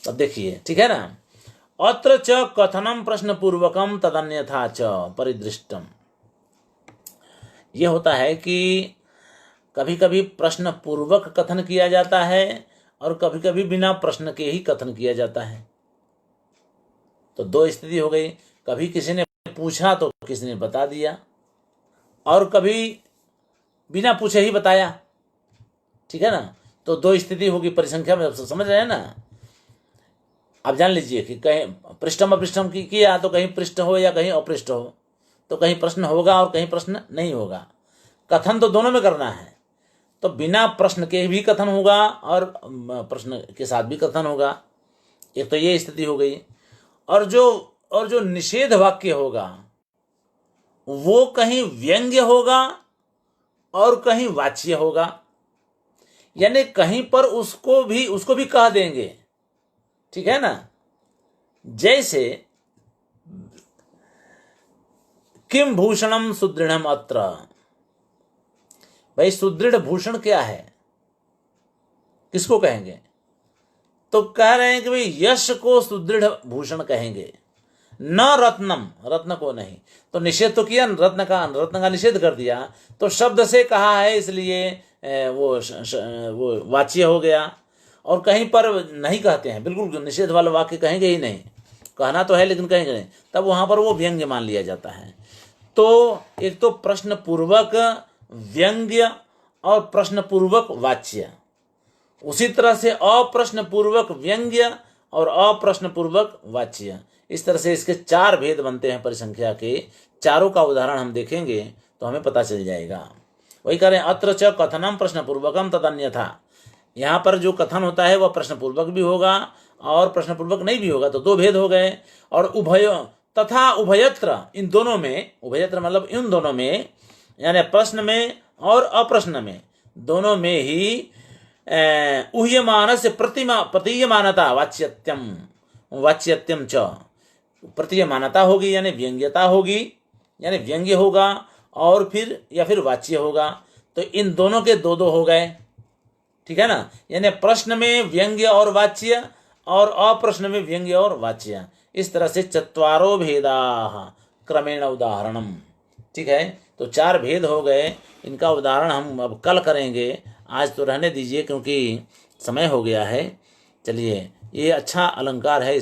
[SPEAKER 1] अब देखिए, ठीक है ना। अत्र च कथनम प्रश्न पूर्वकम तदन्यथा च परिदृष्टम। ये होता है कि कभी कभी प्रश्न पूर्वक कथन किया जाता है और कभी कभी बिना प्रश्न के ही कथन किया जाता है। तो 2 स्थिति हो गई, कभी किसी ने पूछा तो किसी ने बता दिया, और कभी बिना पूछे ही बताया। ठीक है ना, तो 2 स्थिति होगी परिसंख्या में, समझ रहे हैं ना। आप जान लीजिए कि कहीं पृष्ठम अपृष्ठम की किया तो कहीं पृष्ठ हो या कहीं अपृष्ठ हो, तो कहीं प्रश्न होगा और कहीं प्रश्न नहीं होगा। कथन तो दोनों में करना है, तो बिना प्रश्न के भी कथन होगा और प्रश्न के साथ भी कथन होगा। एक तो ये स्थिति हो गई। और जो निषेध वाक्य होगा वो कहीं व्यंग्य होगा और कहीं वाच्य होगा, यानी कहीं पर उसको भी कह देंगे। ठीक है ना, जैसे किम भूषणम सुदृढ़म अत्र। भाई सुदृढ़ भूषण क्या है, किसको कहेंगे? तो कह रहे हैं कि भाई यश को सुदृढ़ भूषण कहेंगे, न रत्नम, रत्न को नहीं। तो निषेध तो किया, रत्न का निषेध कर दिया, तो शब्द से कहा है इसलिए वो वाच्य हो गया। और कहीं पर नहीं कहते हैं, बिल्कुल निषेध वाला वाक्य कहेंगे ही नहीं, कहना तो है लेकिन कहेंगे नहीं, तब वहां पर वो व्यंग्य मान लिया जाता है। तो एक तो प्रश्न पूर्वक व्यंग्य और प्रश्न पूर्वक वाच्य, उसी तरह से अप्रश्न पूर्वक व्यंग्य और अप्रश्न पूर्वक वाच्य, इस तरह से इसके 4 भेद बनते हैं परिसंख्या के। चारों का उदाहरण हम देखेंगे तो हमें पता चल जाएगा। वही कह रहे हैं, अत्र च कथनम प्रश्न पूर्वकम तदन्यथा। यहाँ पर जो कथन होता है वह प्रश्न पूर्वक भी होगा और प्रश्न पूर्वक नहीं भी होगा, तो 2 भेद हो गए। और उभय तथा उभयत्र, इन दोनों में, उभयत्र मतलब इन दोनों में, यानी प्रश्न में और अप्रश्न में, दोनों में ही उह्यमान से प्रतीयमानता वाच्यत्यम च, प्रतीयमानता होगी यानी व्यंग्यता होगी, यानी व्यंग्य होगा और फिर या फिर वाच्य होगा। तो इन दोनों के 2-2 हो गए, ठीक है ना। यानी प्रश्न में व्यंग्य और वाच्य और अप्रश्न में व्यंग्य और वाच्य, इस तरह से 4 भेदा क्रमेण उदाहरणम, ठीक है। तो 4 भेद हो गए, इनका उदाहरण हम अब कल करेंगे, आज तो रहने दीजिए क्योंकि समय हो गया है। चलिए, ये अच्छा अलंकार है,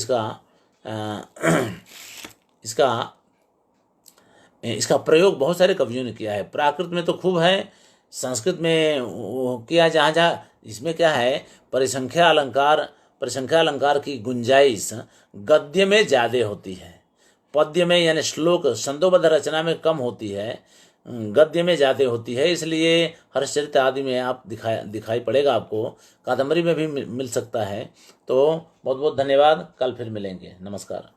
[SPEAKER 1] इसका प्रयोग बहुत सारे कवियों ने किया है। प्राकृत में तो खूब है, संस्कृत में किया जहाँ जहाँ, इसमें क्या है, परिसंख्या अलंकार की गुंजाइश गद्य में ज़्यादा होती है, पद्य में यानी श्लोक छंदोबद्ध रचना में कम होती है, गद्य में ज़्यादा होती है। इसलिए हर्षचरित आदि में आप दिखाई पड़ेगा आपको, कादम्बरी में भी मिल सकता है। तो बहुत बहुत धन्यवाद, कल फिर मिलेंगे, नमस्कार।